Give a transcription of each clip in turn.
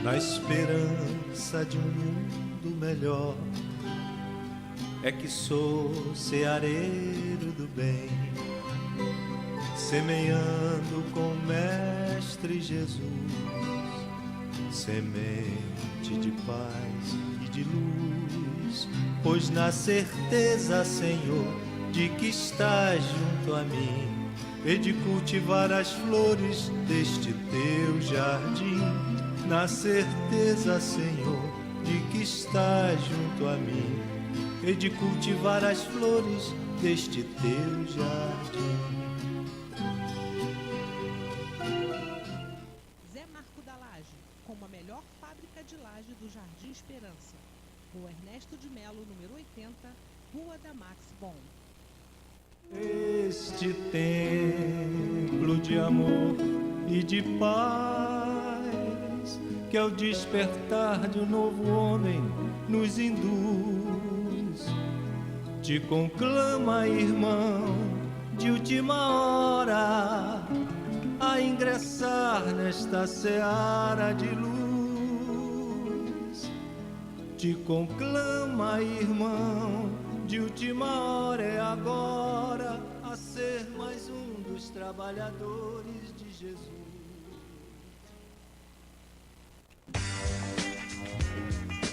na esperança de um mundo melhor. É que sou ceareiro do bem, semeando com o Mestre Jesus, semente de paz e de luz, pois na certeza, Senhor, de que estás junto a mim, e de cultivar as flores deste teu jardim, na certeza, Senhor, de que estás junto a mim, e de cultivar as flores deste teu jardim. Zé Marco da Laje, como a melhor fábrica de laje do Jardim Esperança. Rua Ernesto de Melo, número 80, Rua da Max Bon. Este templo de amor e de paz, que ao despertar de um novo homem nos induz, te conclama, irmão, de última hora, a ingressar nesta seara de luz. Te conclama, irmão, de última hora, é agora, a ser mais um dos trabalhadores de Jesus.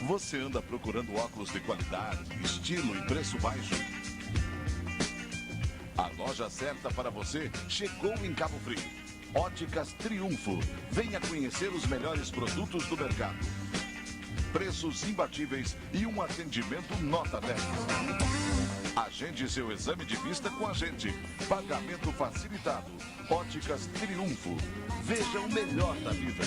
Você anda procurando óculos de qualidade, estilo e preço baixo? A loja certa para você chegou em Cabo Frio. Óticas Triunfo. Venha conhecer os melhores produtos do mercado. Preços imbatíveis e um atendimento nota 10. Agende seu exame de vista com a gente. Pagamento facilitado. Óticas Triunfo. Veja o melhor da vida.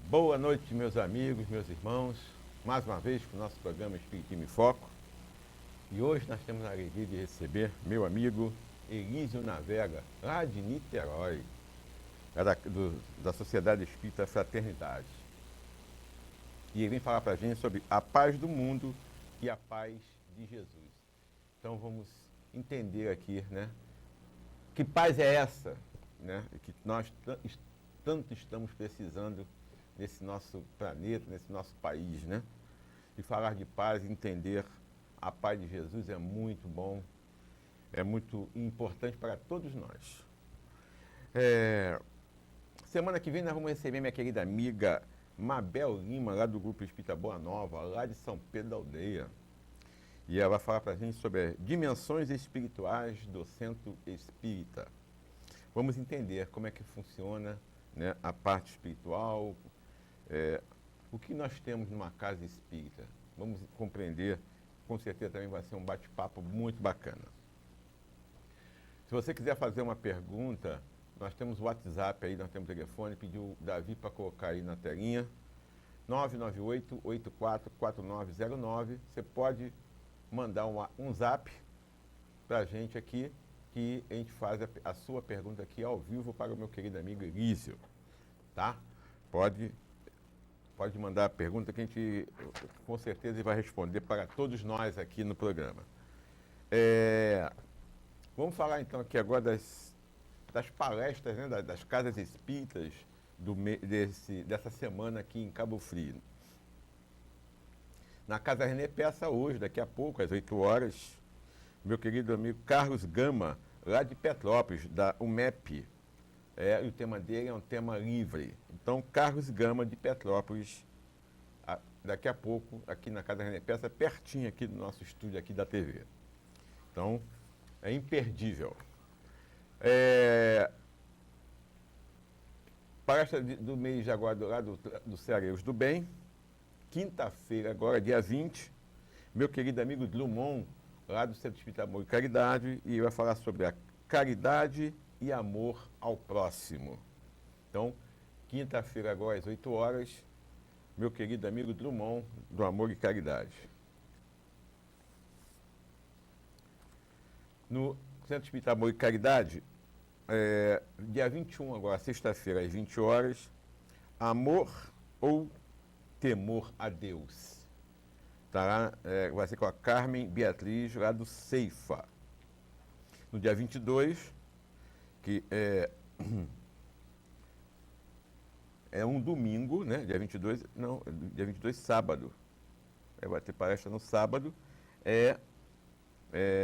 Boa noite, meus amigos, meus irmãos. Mais uma vez com o nosso programa Espiritismo em Foco. E hoje nós temos a alegria de receber meu amigo Elísio Navega, lá de Niterói, da Sociedade Espírita Fraternidade. E ele vem falar para a gente sobre a paz do mundo e a paz de Jesus. Então vamos entender aqui, né? Que paz é essa, né? Que nós tanto estamos precisando nesse nosso planeta, nesse nosso país, né? E falar de paz, entender a paz de Jesus é muito bom, é muito importante para todos nós. Semana que vem nós vamos receber minha querida amiga Mabel Lima, lá do Grupo Espírita Boa Nova, lá de São Pedro da Aldeia. E ela vai falar para a gente sobre as dimensões espirituais do Centro Espírita. Vamos entender como é que funciona, né, a parte espiritual, o que nós temos numa casa espírita. Vamos compreender, com certeza também vai ser um bate-papo muito bacana. Se você quiser fazer uma pergunta, nós temos o WhatsApp aí, nós temos o telefone, pediu o Davi para colocar aí na telinha, 998-844909. Você pode mandar um zap para a gente aqui, que a gente faz a sua pergunta aqui ao vivo para o meu querido amigo Elísio, tá? Pode mandar a pergunta que a gente, com certeza, vai responder para todos nós aqui no programa. Vamos falar, então, aqui agora das palestras, né, das casas espíritas dessa semana aqui em Cabo Frio. Na Casa René Peça hoje, daqui a pouco, às 8 horas, meu querido amigo Carlos Gama, lá de Petrópolis, da UMEP. E o tema dele é um tema livre. Então, Carlos Gama, de Petrópolis, daqui a pouco, aqui na Casa René Peça, pertinho aqui do nosso estúdio aqui da TV. Então, é imperdível. Palestra do mês de agora, lá do Ceareiros do Bem, quinta-feira, agora, dia 20, meu querido amigo Drummond, lá do Centro Espírita Amor e Caridade, e vai falar sobre a caridade e amor ao próximo. Então, quinta-feira, agora, às 8 horas, meu querido amigo Drummond, do Amor e Caridade. no Centro Espírita Amor e Caridade, dia 21, agora, sexta-feira, às 20 horas, Amor ou Temor a Deus. Tá? Vai ser com a Carmen Beatriz, lá do Ceifa. No dia 22, que é um domingo, né? Dia 22, não, dia 22, sábado. Vai ter palestra no sábado,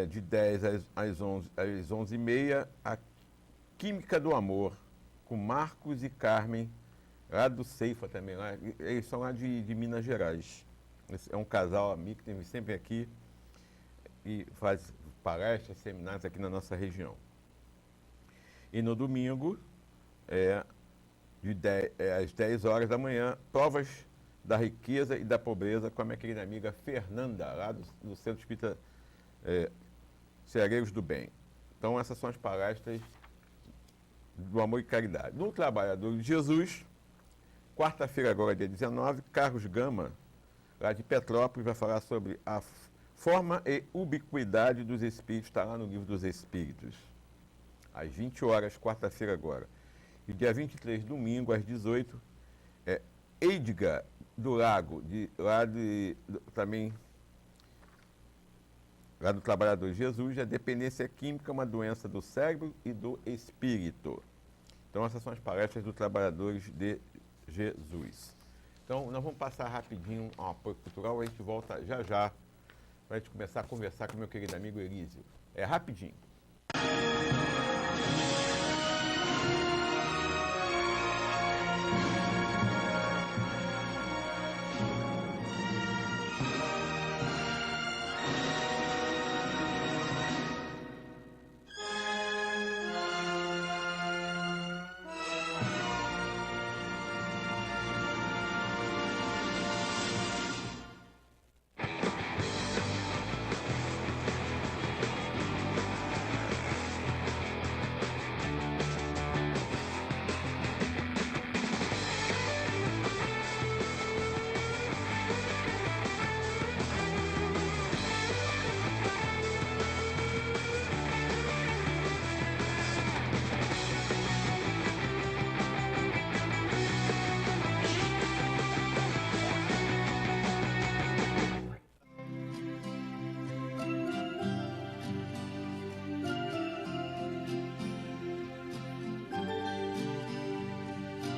de 10 às 11h30, a Química do Amor, com Marcos e Carmen, lá do Ceifa também. Eles são lá de Minas Gerais. É um casal amigo que tem sempre aqui e faz palestras, seminários aqui na nossa região. E no domingo, às 10 horas da manhã, Provas da Riqueza e da Pobreza, com a minha querida amiga Fernanda, lá do Centro Espírita Ceareiros do Bem. Então, essas são as palestras do Amor e Caridade. No Trabalhador de Jesus, quarta-feira, agora, dia 19, Carlos Gama, lá de Petrópolis, vai falar sobre a forma e ubiquidade dos Espíritos, está lá no Livro dos Espíritos, às 20 horas, quarta-feira agora. E dia 23, domingo, às 18, Edgar do Lago, também lá do Trabalhador de Jesus, a dependência química é uma doença do cérebro e do espírito. Então, essas são as palestras do Trabalhadores de Jesus. Então, nós vamos passar rapidinho ao apoio cultural, a gente volta já já, para a gente começar a conversar com meu querido amigo Elísio. É rapidinho.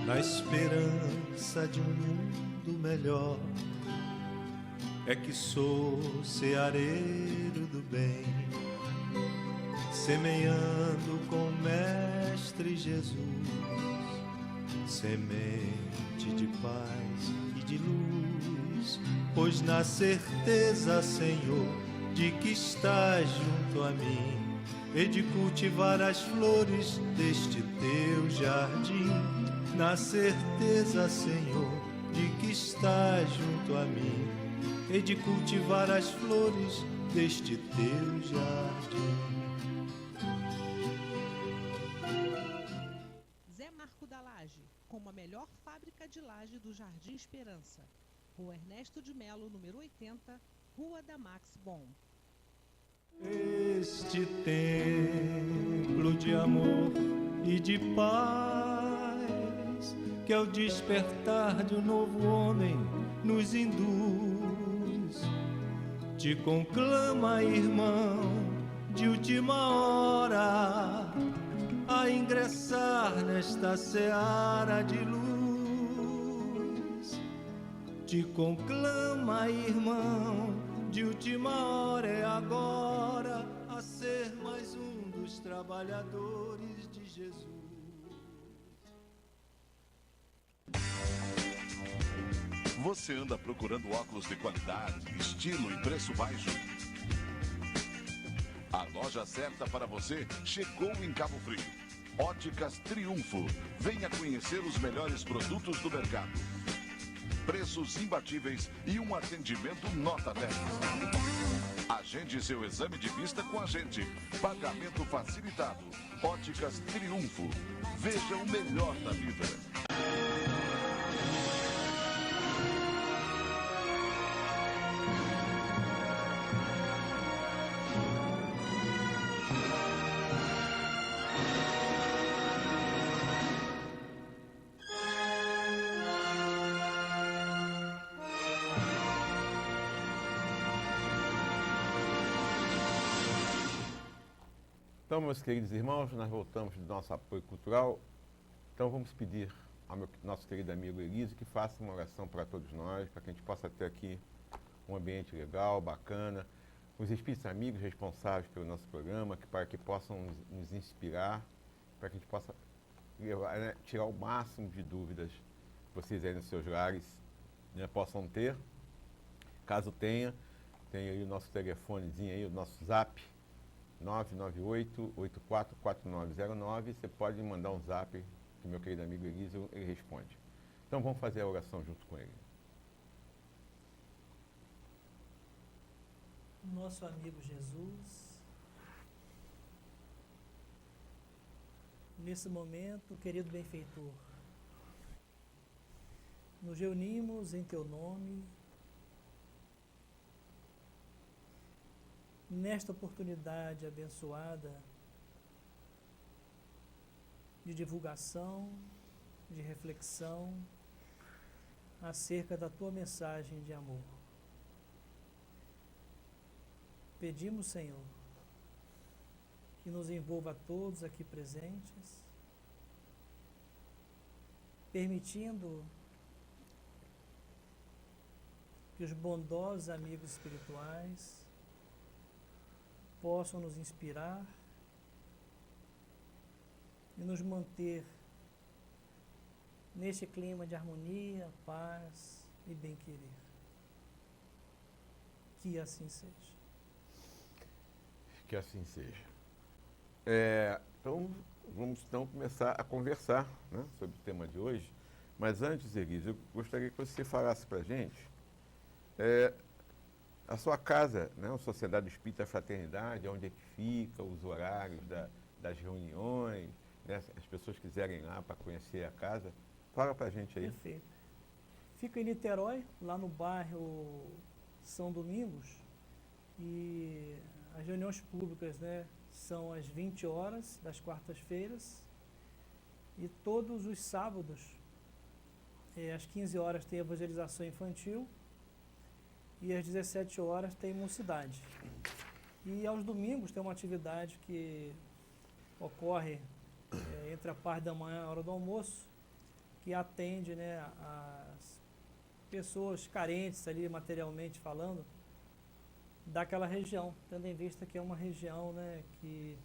Na esperança de um mundo melhor, é que sou ceareiro do bem, semeando com o Mestre Jesus, semente de paz e de luz, pois na certeza, Senhor, de que estás junto a mim, e de cultivar as flores deste teu jardim. Na certeza, Senhor, de que estás junto a mim, e de cultivar as flores deste teu jardim. Zé Marco da Laje, como a melhor fábrica de laje do Jardim Esperança. Rua Ernesto de Melo, número 80, Rua da Max Bom. Este templo de amor e de paz, que ao despertar de um novo homem nos induz, te conclama, irmão, de última hora, a ingressar nesta seara de luz. Te conclama, irmão, de última hora, é agora, a ser mais um dos trabalhadores de Jesus. Você anda procurando óculos de qualidade, estilo e preço baixo? A loja certa para você chegou em Cabo Frio. Óticas Triunfo. Venha conhecer os melhores produtos do mercado. Preços imbatíveis e um atendimento nota 10. Agende seu exame de vista com a gente. Pagamento facilitado. Óticas Triunfo. Veja o melhor da vida. Então, meus queridos irmãos, nós voltamos do nosso apoio cultural. Então, vamos pedir ao nosso querido amigo Elísio que faça uma oração para todos nós, para que a gente possa ter aqui um ambiente legal, bacana, os espíritos amigos responsáveis pelo nosso programa, para que possam nos inspirar, para que a gente possa levar, né, tirar o máximo de dúvidas que vocês aí nos seus lares, né, possam ter. Caso tenha, tem aí o nosso telefonezinho aí, o nosso zap, 998-844909. Você pode mandar um zap que meu querido amigo Elísio, ele responde. Então vamos fazer a oração junto com ele. Nosso amigo Jesus, nesse momento, querido benfeitor, nos reunimos em teu nome, nesta oportunidade abençoada de divulgação, de reflexão acerca da tua mensagem de amor. Pedimos, Senhor, que nos envolva a todos aqui presentes, permitindo que os bondosos amigos espirituais possam nos inspirar e nos manter neste clima de harmonia, paz e bem-querer. Que assim seja. Que assim seja. Então, vamos então começar a conversar, né, sobre o tema de hoje. Mas antes, Elísio, eu gostaria que você falasse para a gente a sua casa, né, a Sociedade Espírita Fraternidade, onde é que fica, os horários das reuniões, né, se as pessoas quiserem ir lá para conhecer a casa. Fala para a gente aí. Perfeito. Fica em Niterói, lá no bairro São Domingos, e as reuniões públicas, né, são às 20 horas das quartas-feiras, e todos os sábados, às 15 horas, tem evangelização infantil, e às 17 horas tem mocidade. E aos domingos tem uma atividade que ocorre entre a parte da manhã e a hora do almoço, que atende, né, as pessoas carentes ali, materialmente falando, daquela região, tendo em vista que é uma região, né, que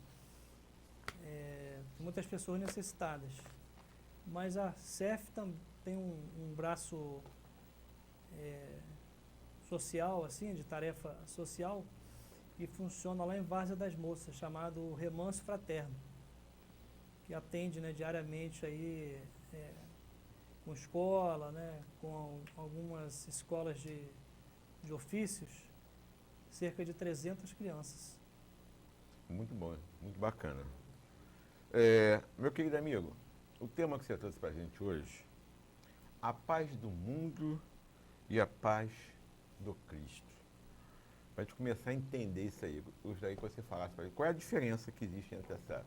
tem muitas pessoas necessitadas. Mas a CEF tem um braço social, assim, de tarefa social, que funciona lá em Várzea das Moças, chamado Remanso Fraterno, que atende, né, diariamente aí, com escola, né, com algumas escolas de ofícios, cerca de 300 crianças. Muito bom, muito bacana. Meu querido amigo, o tema que você trouxe para a gente hoje, a paz do mundo e a paz do Cristo. Para a gente começar a entender isso aí, eu gostaria que você falasse para a gente qual é a diferença que existe entre essa.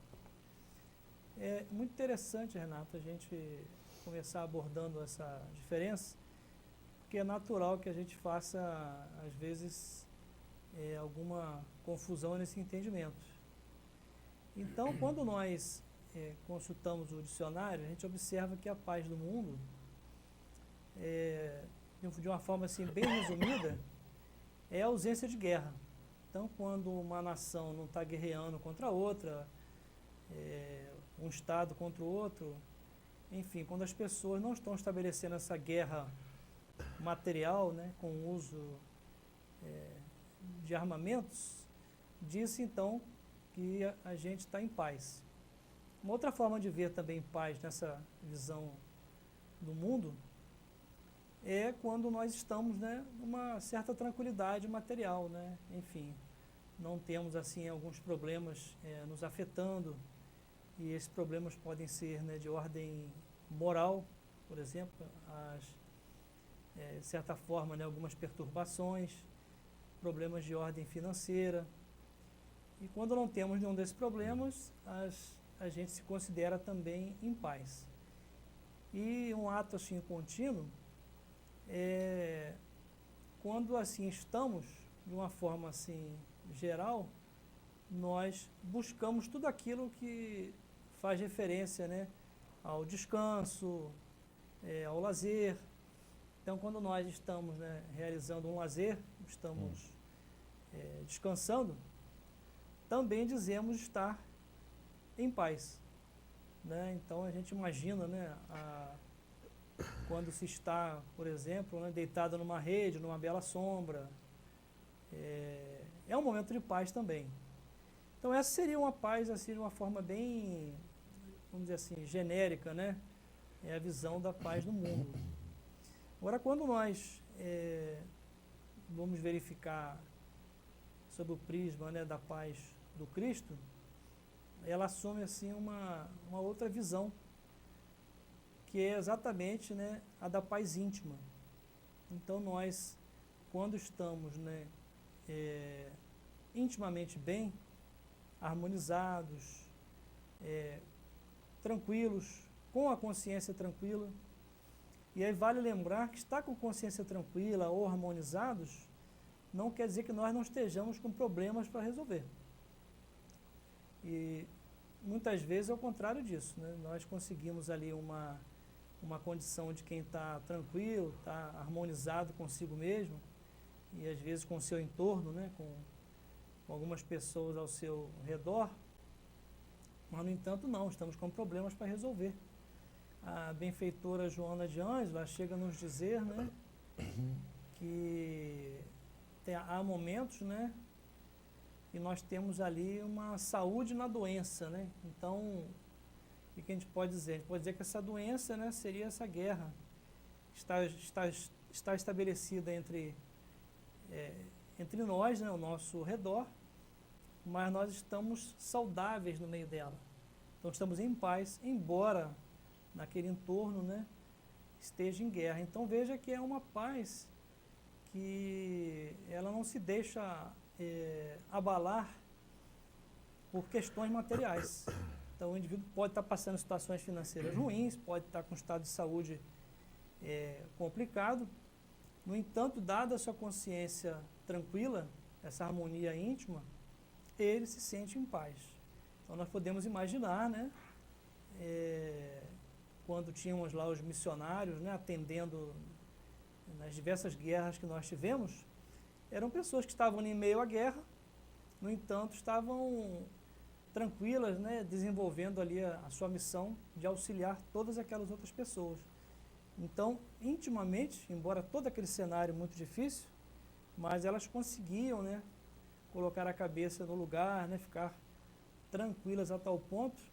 É muito interessante, Renato, a gente começar abordando essa diferença, porque é natural que a gente faça, às vezes, alguma confusão nesse entendimento. Então, quando nós consultamos o dicionário, a gente observa que a paz do mundo, de uma forma assim, bem resumida, é a ausência de guerra. Então, quando uma nação não está guerreando contra a outra, um Estado contra o outro, enfim, quando as pessoas não estão estabelecendo essa guerra material, né, com o uso de armamentos, diz então que a gente está em paz. Uma outra forma de ver também paz nessa visão do mundo é quando nós estamos, né, numa certa tranquilidade material, né, enfim, não temos assim alguns problemas nos afetando, e esses problemas podem ser, né, de ordem moral, por exemplo, de certa forma, né, algumas perturbações, problemas de ordem financeira. E quando não temos nenhum desses problemas, a gente se considera também em paz. E um ato assim contínuo quando assim estamos, de uma forma assim geral, nós buscamos tudo aquilo que faz referência, né, ao descanso, ao lazer. Então, quando nós estamos, né, realizando um lazer, estamos descansando, também dizemos estar em paz, né? Então, a gente imagina, né, quando se está, por exemplo, né, deitado numa rede, numa bela sombra, é um momento de paz também. Então, essa seria uma paz, assim, de uma forma bem, vamos dizer assim, genérica, né? É a visão da paz no mundo. Agora, quando nós vamos verificar sob o prisma, né, da paz do Cristo, ela assume, assim, uma outra visão, que é exatamente, né, a da paz íntima. Então, nós, quando estamos, né, intimamente bem, harmonizados, tranquilos, com a consciência tranquila. E aí vale lembrar que estar com consciência tranquila ou harmonizados não quer dizer que nós não estejamos com problemas para resolver. E muitas vezes é o contrário disso, né? Nós conseguimos ali uma condição de quem está tranquilo, está harmonizado consigo mesmo, e às vezes com o seu entorno, né? com algumas pessoas ao seu redor, mas, no entanto, não, estamos com problemas para resolver. A benfeitora Joana de Ângela chega a nos dizer, né, que há momentos, né, e nós temos ali uma saúde na doença, né? Então, o que a gente pode dizer? A gente pode dizer que essa doença, né, seria essa guerra que está estabelecida entre nós, né, ao nosso redor, mas nós estamos saudáveis no meio dela. Então, estamos em paz, embora naquele entorno, né, esteja em guerra. Então, veja que é uma paz que ela não se deixa abalar por questões materiais. Então, o indivíduo pode estar passando situações financeiras ruins, pode estar com um estado de saúde complicado. No entanto, dada a sua consciência tranquila, essa harmonia íntima, ele se sente em paz. Então, nós podemos imaginar, né, quando tínhamos lá os missionários, né, atendendo nas diversas guerras que nós tivemos, eram pessoas que estavam em meio à guerra, no entanto, estavam tranquilas, né, desenvolvendo ali a sua missão de auxiliar todas aquelas outras pessoas. Então, intimamente, embora todo aquele cenário muito difícil, mas elas conseguiam, né, colocar a cabeça no lugar, né, ficar tranquilas a tal ponto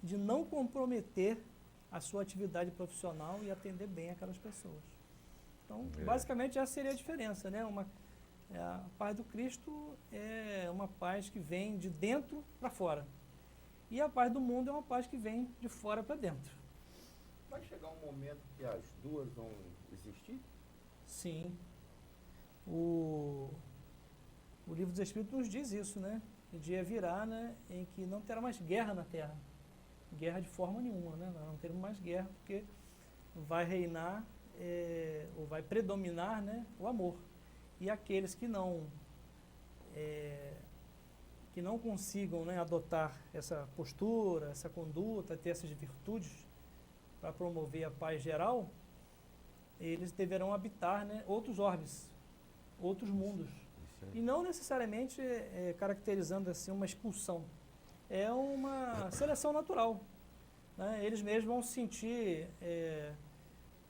de não comprometer a sua atividade profissional e atender bem aquelas pessoas. Então, basicamente, essa seria a diferença, né? A paz do Cristo é uma paz que vem de dentro para fora. E a paz do mundo é uma paz que vem de fora para dentro. Vai chegar um momento que as duas vão existir? Sim. O Livro dos Espíritos nos diz isso, né? O dia virá, né, em que não terá mais guerra na Terra. Guerra de forma nenhuma, né? Nós não teremos mais guerra, porque vai reinar, ou vai predominar, né, o amor. E aqueles que não consigam, né, adotar essa postura, essa conduta, ter essas virtudes para promover a paz geral, eles deverão habitar, né, outros orbes, outros mundos. E não necessariamente caracterizando assim uma expulsão. É uma seleção natural, né? Eles mesmos vão se sentir,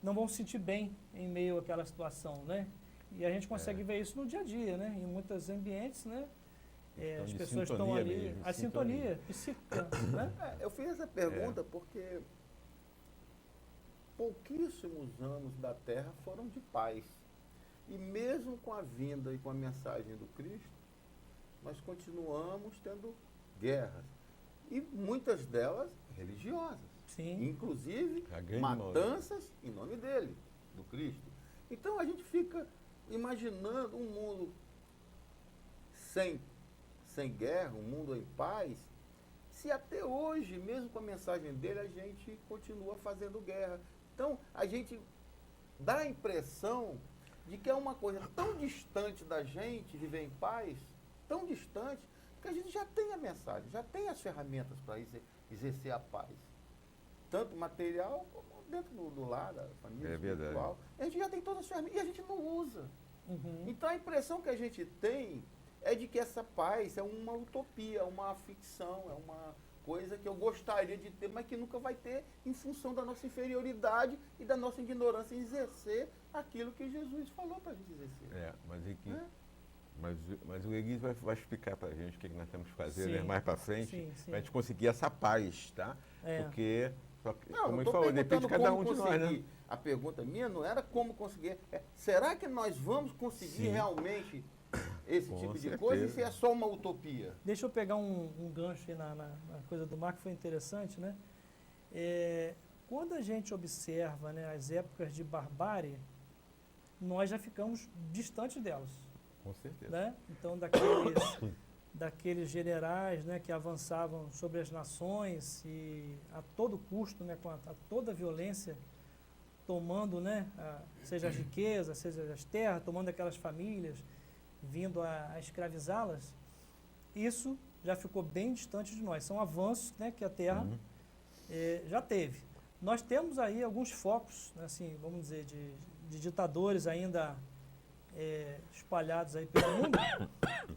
não vão se sentir bem em meio àquela situação, né? E a gente consegue ver isso no dia a dia, né? Em muitos ambientes, né? As pessoas estão ali, mesmo, a sintonia psíquica, né? Eu fiz essa pergunta porque pouquíssimos anos da Terra foram de paz. E mesmo com a vinda e com a mensagem do Cristo, nós continuamos tendo guerras. E muitas delas religiosas. Sim. Inclusive matanças em nome dele, do Cristo. Então a gente fica imaginando um mundo sem guerra, um mundo em paz, se até hoje, mesmo com a mensagem dele, a gente continua fazendo guerra. Então a gente dá a impressão de que é uma coisa tão distante da gente viver em paz, tão distante, Porque a gente já tem a mensagem, já tem as ferramentas para exercer a paz. Tanto material como dentro do lar, da família espiritual. A gente já tem todas as ferramentas e a gente não usa. Então a impressão que a gente tem é de que essa paz é uma utopia, uma ficção, é uma coisa que eu gostaria de ter, mas que nunca vai ter em função da nossa inferioridade e da nossa ignorância em exercer aquilo que Jesus falou para a gente exercer. Mas o Elísio vai explicar para a gente o que nós temos que fazer, Sim. né, mais para frente, Sim. para a gente conseguir essa paz, tá? Porque, como ele eu falou, depende de cada um de nós, né? A pergunta minha não era como conseguir. Será que nós vamos conseguir realmente esse tipo de coisa? E se é só uma utopia? Deixa eu pegar um gancho aí na coisa do mar, que foi interessante, né? Quando a gente observa, né, as épocas de barbárie, nós já ficamos distantes delas. Com certeza. Né? Então, daqueles generais, né, que avançavam sobre as nações e a todo custo, né, com a toda a violência, tomando, né, seja as riquezas, seja as terras, tomando aquelas famílias, vindo a escravizá-las, isso já ficou bem distante de nós. São avanços, né, que a Terra já teve. Nós temos aí alguns focos, né, assim, vamos dizer, de ditadores ainda espalhados aí pelo mundo,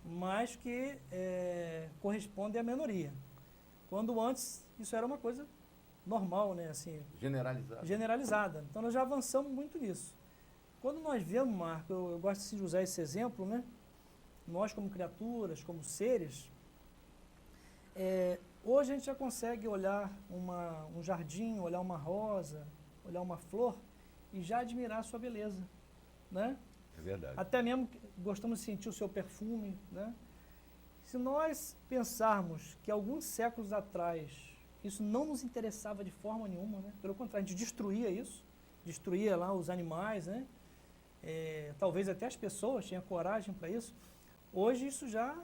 mas que correspondem à minoria. Quando antes isso era uma coisa normal, né, assim, generalizada. Então nós já avançamos muito nisso. Quando nós vemos, Marco, eu gosto assim, de usar esse exemplo, né, nós como criaturas, como seres, hoje a gente já consegue olhar um jardim, olhar uma rosa, olhar uma flor e já admirar a sua beleza, né? É verdade. Até mesmo gostamos de sentir o seu perfume, né? Se nós pensarmos que alguns séculos atrás isso não nos interessava de forma nenhuma, né? Pelo contrário, a gente destruía isso, destruía lá os animais, né? Talvez até as pessoas tinham coragem para isso. Hoje isso já,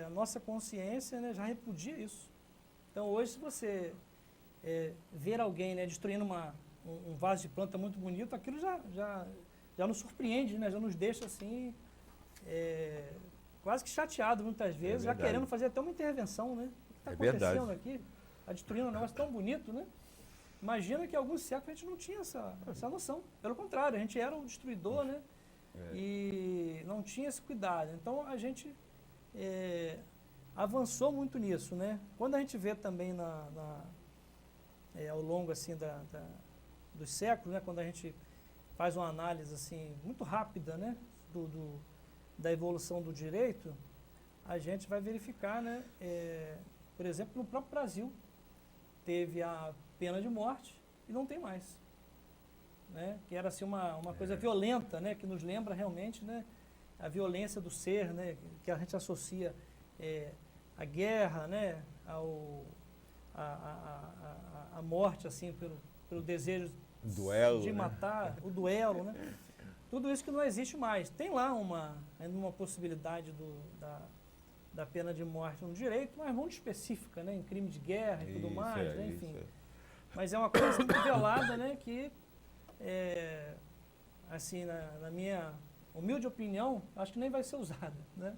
a nossa consciência, né, já repudia isso. Então hoje, se você ver alguém, né, destruindo um vaso de planta muito bonito, aquilo já nos surpreende, né? Já nos deixa assim, quase que chateado muitas vezes, já querendo fazer até uma intervenção, né? O que está acontecendo aqui? Está destruindo um negócio tão bonito, né? Imagina que há alguns séculos a gente não tinha essa noção. Pelo contrário, a gente era o destruidor, né? E não tinha esse cuidado. Então a gente avançou muito nisso, né? Quando a gente vê também ao longo assim dos séculos, né? Quando a gente faz uma análise assim muito rápida, né, da evolução do direito, a gente vai verificar, né, por exemplo, no próprio Brasil teve a pena de morte e não tem mais, né, que era assim uma coisa violenta, né, que nos lembra realmente, né, a violência do ser, né, que a gente associa à guerra, né, a morte assim pelo desejo duelo, de matar, o duelo, né? Tudo isso que não existe mais. Tem lá ainda uma possibilidade da pena de morte no direito, mas muito específica, né? Em crime de guerra e tudo mais, né? Enfim. Mas é uma coisa muito velada, né? Que, assim, na minha humilde opinião, acho que nem vai ser usada, né?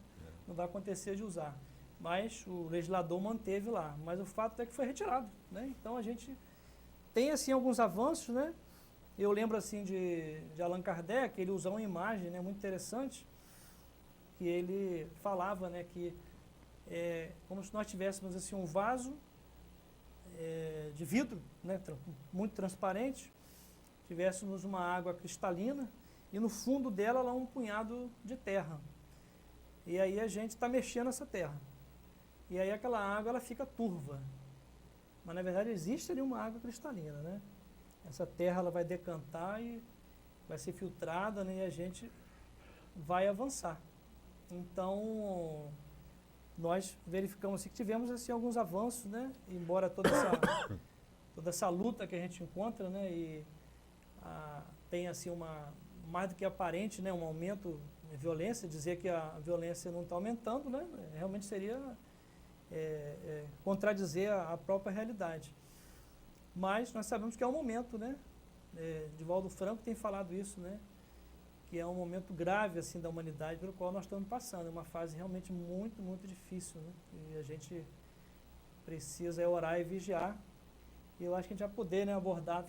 Não vai acontecer de usar. Mas o legislador manteve lá. Mas o fato é que foi retirado, né? Então a gente tem assim alguns avanços, né? Eu lembro assim de Allan Kardec, ele usou uma imagem, né, muito interessante, que ele falava, né, que como se nós tivéssemos assim um vaso de vidro, né, muito transparente, tivéssemos uma água cristalina e no fundo dela lá um punhado de terra. E aí a gente está mexendo essa terra. E aí aquela água ela fica turva. Mas na verdade existe ali uma água cristalina, né? Essa terra ela vai decantar e vai ser filtrada, né? E a gente vai avançar. Então nós verificamos assim, que tivemos assim, alguns avanços, né? Embora toda essa luta que a gente encontra, né? E tem assim mais do que aparente, né? Um aumento de violência, dizer que a violência não está aumentando, né? Realmente seria contradizer a própria realidade. Mas nós sabemos que é um momento, né? Divaldo Franco tem falado isso, né? que é um momento grave assim da humanidade pelo qual nós estamos passando. É uma fase realmente muito, muito difícil, né? E a gente precisa orar e vigiar. E eu acho que a gente vai poder, né, abordar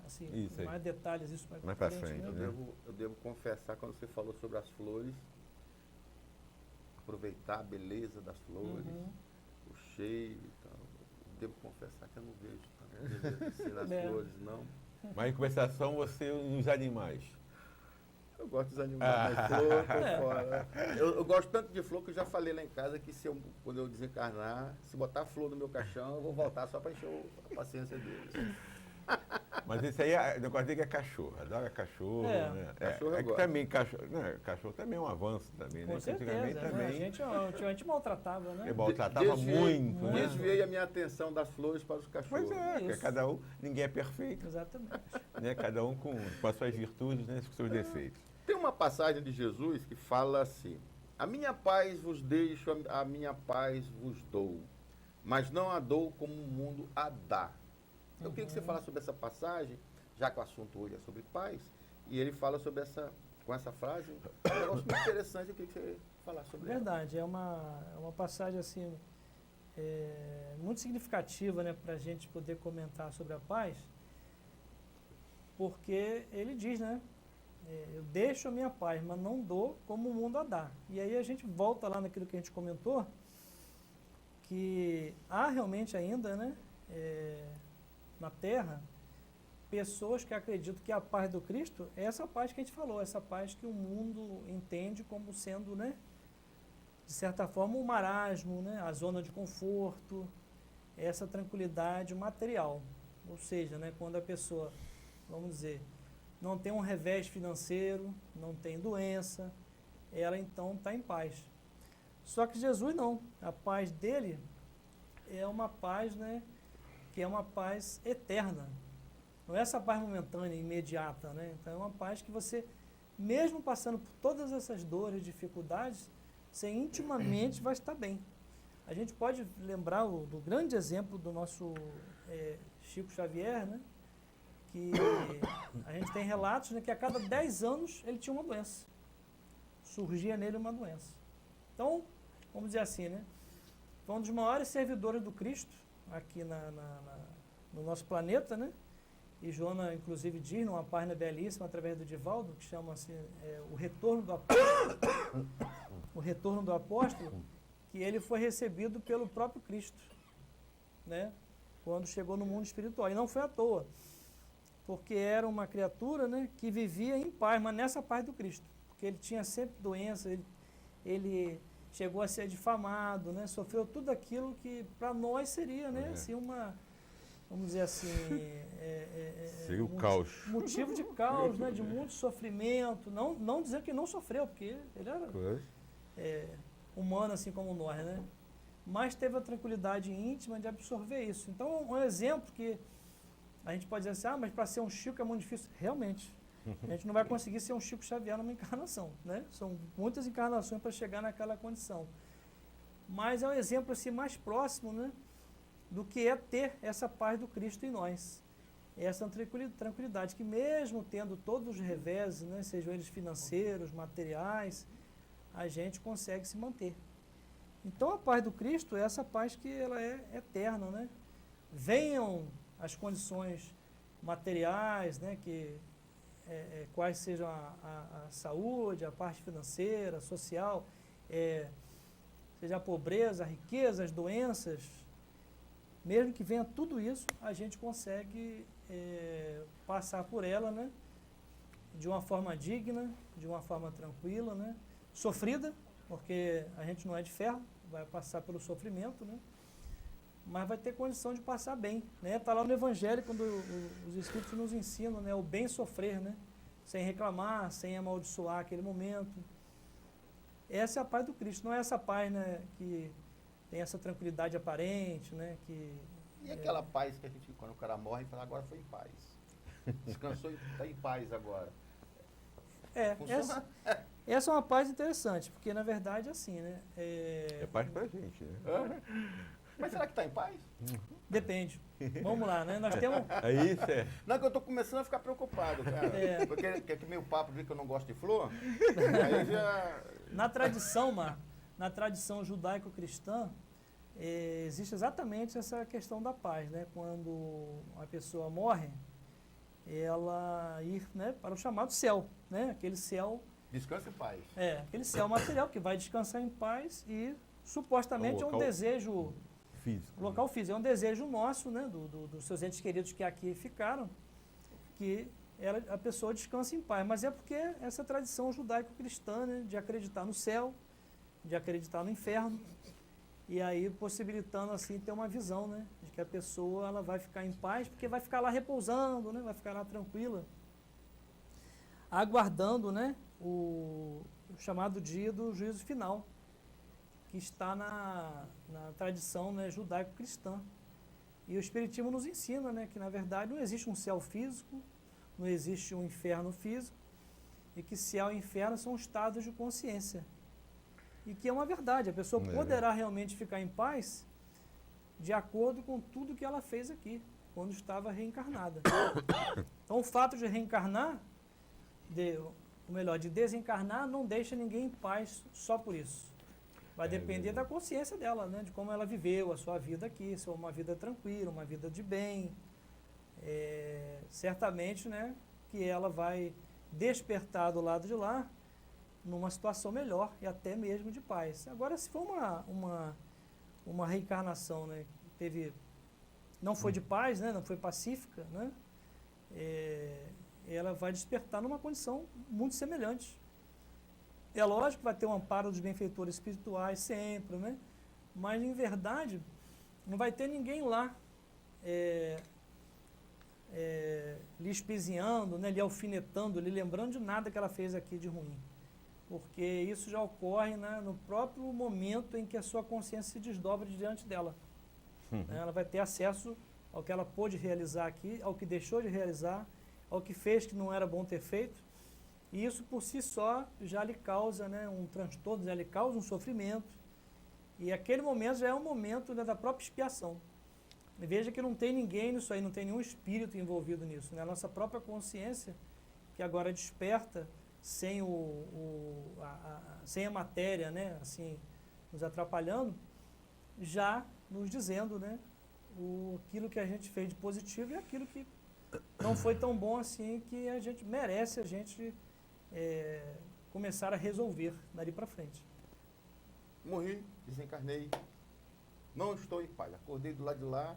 assim, Isso aí. mais detalhes isso Mais pra frente, né? né? Eu devo confessar, quando você falou sobre as flores, aproveitar a beleza das flores, Uhum. o cheiro e tal. Eu devo confessar que eu não vejo tanto beleza assim nas É. flores, não. Mas em compensação, você nos animais. Eu gosto dos animais, mas flor, tô fora. Eu gosto tanto de flor que eu já falei lá em casa que quando eu desencarnar, se botar flor no meu caixão, eu vou voltar só para encher a paciência deles. Mas esse aí, o negócio dele é cachorro, adora cachorro, É. né? Cachorro eu que gosto. também, cachorro também é um avanço também, né? Com Porque certeza, antigamente né? também A gente maltratava, né? maltratava muito, né? Desviei a minha atenção das flores para os cachorros. Pois é, que Isso. cada um, ninguém é perfeito, Exatamente. né? Cada um com as suas virtudes, né? Com os seus defeitos. Tem uma passagem de Jesus que fala assim: a minha paz vos deixo, a minha paz vos dou, mas não a dou como o mundo a dá. Eu queria que você falasse sobre essa passagem, já que o assunto hoje é sobre paz, e ele fala sobre com essa frase, um negócio muito interessante, eu queria que você falasse sobre ela. Verdade, é uma passagem assim muito significativa, né, para a gente poder comentar sobre a paz, porque ele diz, né, eu deixo a minha paz, mas não dou como o mundo a dá. E aí a gente volta lá naquilo que a gente comentou, que há realmente ainda, né, na Terra, pessoas que acreditam que a paz do Cristo é essa paz que a gente falou, essa paz que o mundo entende como sendo, né, de certa forma, o marasmo, né, a zona de conforto, essa tranquilidade material. Ou seja, né, quando a pessoa, vamos dizer, não tem um revés financeiro, não tem doença, ela então está em paz. Só que Jesus não. A paz dele é uma paz, né, que é uma paz eterna. Não é essa paz momentânea, imediata, né? Então é uma paz que você, mesmo passando por todas essas dores, dificuldades, você intimamente vai estar bem. A gente pode lembrar do grande exemplo do nosso Chico Xavier, né? Que a gente tem relatos, né, que a cada 10 anos ele tinha uma doença. Surgia nele uma doença. Então, vamos dizer assim, né? Foi um dos maiores servidores do Cristo aqui no nosso planeta, né? E Joana, inclusive, diz numa página belíssima, através do Divaldo, que chama-se O Retorno do Apóstolo, O Retorno do Apóstolo, que ele foi recebido pelo próprio Cristo, né? Quando chegou no mundo espiritual. E não foi à toa, porque era uma criatura, né, que vivia em paz, mas nessa paz do Cristo, porque ele tinha sempre doença, ele chegou a ser difamado, né, sofreu tudo aquilo que para nós seria, né, assim, vamos dizer assim, seria o caos. Motivo de caos, né, de muito sofrimento, não dizer que não sofreu, porque ele era humano assim como nós, né, mas teve a tranquilidade íntima de absorver isso. Então, um exemplo que a gente pode dizer assim, mas para ser um Chico é muito difícil. Realmente, a gente não vai conseguir ser um Chico Xavier numa encarnação, né? São muitas encarnações para chegar naquela condição. Mas é um exemplo assim mais próximo, né, do que é ter essa paz do Cristo em nós. Essa tranquilidade que mesmo tendo todos os reveses, né, sejam eles financeiros, materiais, a gente consegue se manter. Então a paz do Cristo é essa paz que ela é eterna, né? Venham as condições materiais, né, quais sejam a saúde, a parte financeira, social, seja a pobreza, a riqueza, as doenças, mesmo que venha tudo isso, a gente consegue passar por ela, né, de uma forma digna, de uma forma tranquila, né, sofrida, porque a gente não é de ferro, vai passar pelo sofrimento, né, mas vai ter condição de passar bem, né? Está lá no Evangelho, quando os Espíritos nos ensinam, né, o bem sofrer, né? Sem reclamar, sem amaldiçoar aquele momento. Essa é a paz do Cristo, não é essa paz, né, que tem essa tranquilidade aparente, né? E aquela paz que a gente, quando o cara morre, fala, agora foi em paz. Descansou e está em paz agora. Essa é uma paz interessante, porque na verdade é assim, né? É paz pra gente, né? Mas será que está em paz? Depende. Vamos lá, né? Nós temos... É isso, é. Não, que eu estou começando a ficar preocupado, cara. É. Porque quer que meu papo diga que eu não gosto de flor? Aí já... Na tradição, Marco, na tradição judaico-cristã, existe exatamente essa questão da paz, né? Quando a pessoa morre, ela ir, né, para o chamado céu, né? Aquele céu... Descansa em paz. Aquele céu material que vai descansar em paz e supostamente é um desejo... Físico. Local físico. É um desejo nosso, né? Dos seus entes queridos que aqui ficaram, que a pessoa descansa em paz. Mas é porque essa tradição judaico-cristã, né, de acreditar no céu, de acreditar no inferno, e aí possibilitando assim ter uma visão, né, de que a pessoa ela vai ficar em paz, porque vai ficar lá repousando, né, vai ficar lá tranquila, aguardando, né, o chamado dia do juízo final, que está na tradição, né, judaico-cristã. E o Espiritismo nos ensina, né, que na verdade não existe um céu físico, não existe um inferno físico, e que céu e inferno são estados de consciência. E que é uma verdade, a pessoa poderá realmente ficar em paz de acordo com tudo que ela fez aqui, quando estava reencarnada. Então o fato de reencarnar, de desencarnar, não deixa ninguém em paz só por isso. Vai depender da consciência dela, né, de como ela viveu a sua vida aqui, se foi uma vida tranquila, uma vida de bem. Certamente, né, que ela vai despertar do lado de lá numa situação melhor e até mesmo de paz. Agora, se for uma reencarnação, né, que não foi de paz, né, não foi pacífica, né, ela vai despertar numa condição muito semelhante. É lógico que vai ter o amparo dos benfeitores espirituais sempre, né, mas, em verdade, não vai ter ninguém lá lhe espizinhando, né, lhe alfinetando, lhe lembrando de nada que ela fez aqui de ruim. Porque isso já ocorre, né, no próprio momento em que a sua consciência se desdobra diante dela. Ela vai ter acesso ao que ela pôde realizar aqui, ao que deixou de realizar, ao que fez que não era bom ter feito. E isso por si só já lhe causa, né, um transtorno, já lhe causa um sofrimento. E aquele momento já é um momento, né, da própria expiação. E veja que não tem ninguém nisso aí, não tem nenhum espírito envolvido nisso, né? A nossa própria consciência, que agora desperta, sem sem a matéria, né, assim, nos atrapalhando, já nos dizendo, né, aquilo que a gente fez de positivo e aquilo que não foi tão bom assim, que a gente merece começar a resolver dali para frente. Morri, desencarnei, não estou em paz. Acordei do lado de lá,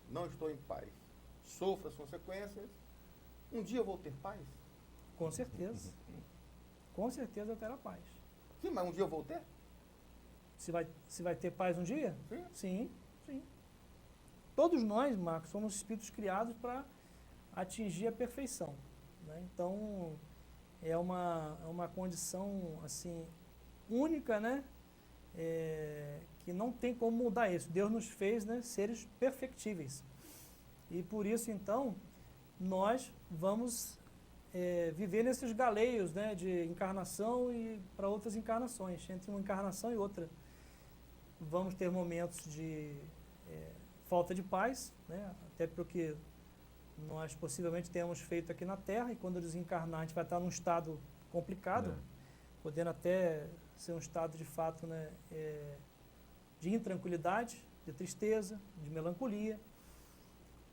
não estou em paz. Sofro as consequências. Um dia eu vou ter paz? Com certeza. Com certeza terá paz. Sim, mas um dia eu vou ter? Se vai ter paz um dia? Sim. Sim, sim. Todos nós, Marcos, somos espíritos criados para atingir a perfeição, né? Então, é uma condição, assim, única, né? Que não tem como mudar isso. Deus nos fez, né, seres perfectíveis. E por isso, então, nós vamos viver nesses galeios, né, de encarnação e para outras encarnações, entre uma encarnação e outra. Vamos ter momentos de falta de paz, né, até porque nós possivelmente tenhamos feito aqui na Terra, e quando desencarnar a gente vai estar num estado complicado, podendo até ser um estado de fato, né, de intranquilidade, de tristeza, de melancolia,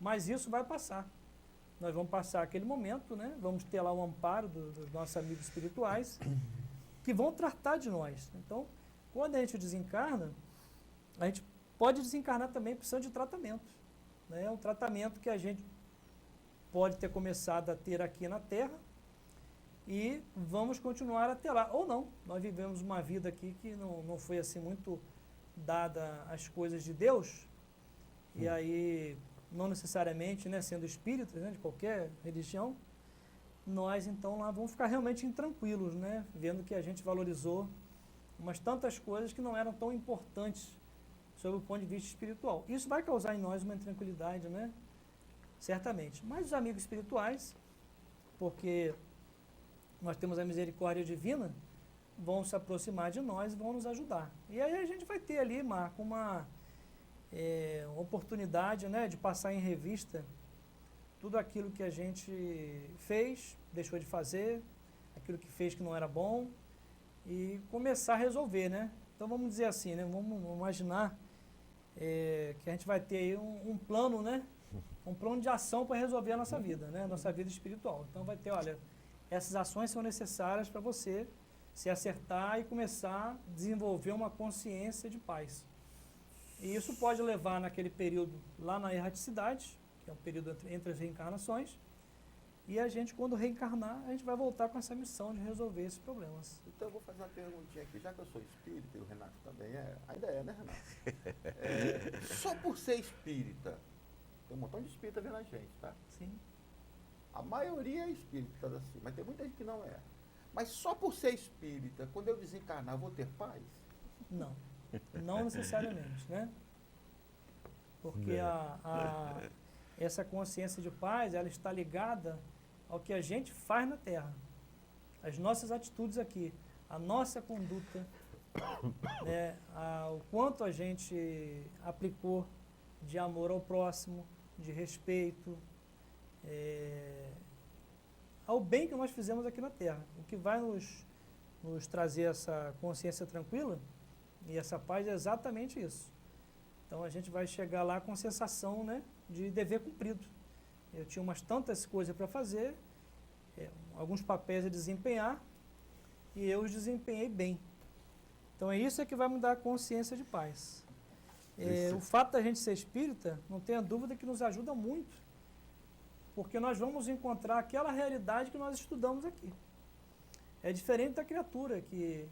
mas isso vai passar. Nós vamos passar aquele momento, né? Vamos ter lá o amparo dos nossos amigos espirituais que vão tratar de nós. Então, quando a gente desencarna, a gente pode desencarnar também precisando de tratamento, né? É um tratamento que a gente pode ter começado a ter aqui na Terra e vamos continuar até lá. Ou não, nós vivemos uma vida aqui que não foi assim muito dada às coisas de Deus, e aí, não necessariamente, né, sendo espíritas, né, de qualquer religião, nós então lá vamos ficar realmente intranquilos, né, vendo que a gente valorizou umas tantas coisas que não eram tão importantes sob o ponto de vista espiritual. Isso vai causar em nós uma intranquilidade, né, certamente. Mas os amigos espirituais, porque nós temos a misericórdia divina, vão se aproximar de nós e vão nos ajudar. E aí a gente vai ter ali, Marco, uma oportunidade, né, de passar em revista tudo aquilo que a gente fez, deixou de fazer, aquilo que fez que não era bom, e começar a resolver, né? Então vamos dizer assim, né? Vamos imaginar que a gente vai ter aí um plano, né? Um plano de ação para resolver a nossa vida, né? Nossa vida espiritual. Então vai ter, olha, essas ações são necessárias para você se acertar e começar a desenvolver uma consciência de paz. E isso pode levar naquele período lá na erraticidade, que é um período entre as reencarnações, e a gente, quando reencarnar, a gente vai voltar com essa missão de resolver esses problemas. Então eu vou fazer uma perguntinha aqui, já que eu sou espírita, e o Renato também é, ainda é, né, Renato? Só por ser espírita, tem um montão de espírita vendo a gente, tá? Sim. A maioria é espírita, assim, mas tem muita gente que não é. Mas só por ser espírita, quando eu desencarnar, eu vou ter paz? Não, não necessariamente, né? Porque essa consciência de paz, ela está ligada ao que a gente faz na Terra. As nossas atitudes aqui, a nossa conduta, né, o quanto a gente aplicou de amor ao próximo, de respeito, ao bem que nós fizemos aqui na Terra. O que vai nos trazer essa consciência tranquila e essa paz é exatamente isso. Então a gente vai chegar lá com a sensação, né, de dever cumprido. Eu tinha umas tantas coisas para fazer, alguns papéis a desempenhar, e eu os desempenhei bem. Então é isso que vai me dar a consciência de paz. O fato da gente ser espírita, não tenha dúvida que nos ajuda muito, porque nós vamos encontrar aquela realidade que nós estudamos aqui. É diferente da criatura que,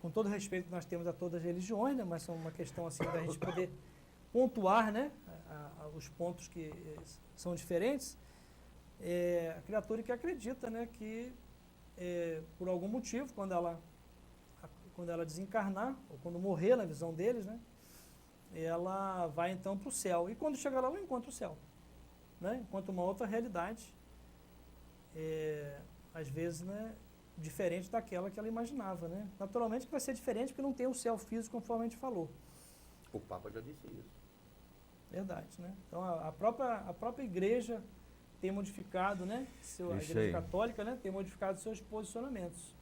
com todo o respeito que nós temos a todas as religiões, né, mas é uma questão assim da gente poder pontuar, né, os pontos que são diferentes, a criatura que acredita, né, que por algum motivo, quando ela desencarnar, ou quando morrer na visão deles, né, ela vai então para o céu. E quando chegar lá, ela encontra o céu, né, encontra uma outra realidade, às vezes, né, diferente daquela que ela imaginava, né. Naturalmente que vai ser diferente porque não tem o céu físico, conforme a gente falou. O Papa já disse isso. Verdade, né? Então a própria igreja tem modificado, né? A igreja católica, né, tem modificado seus posicionamentos.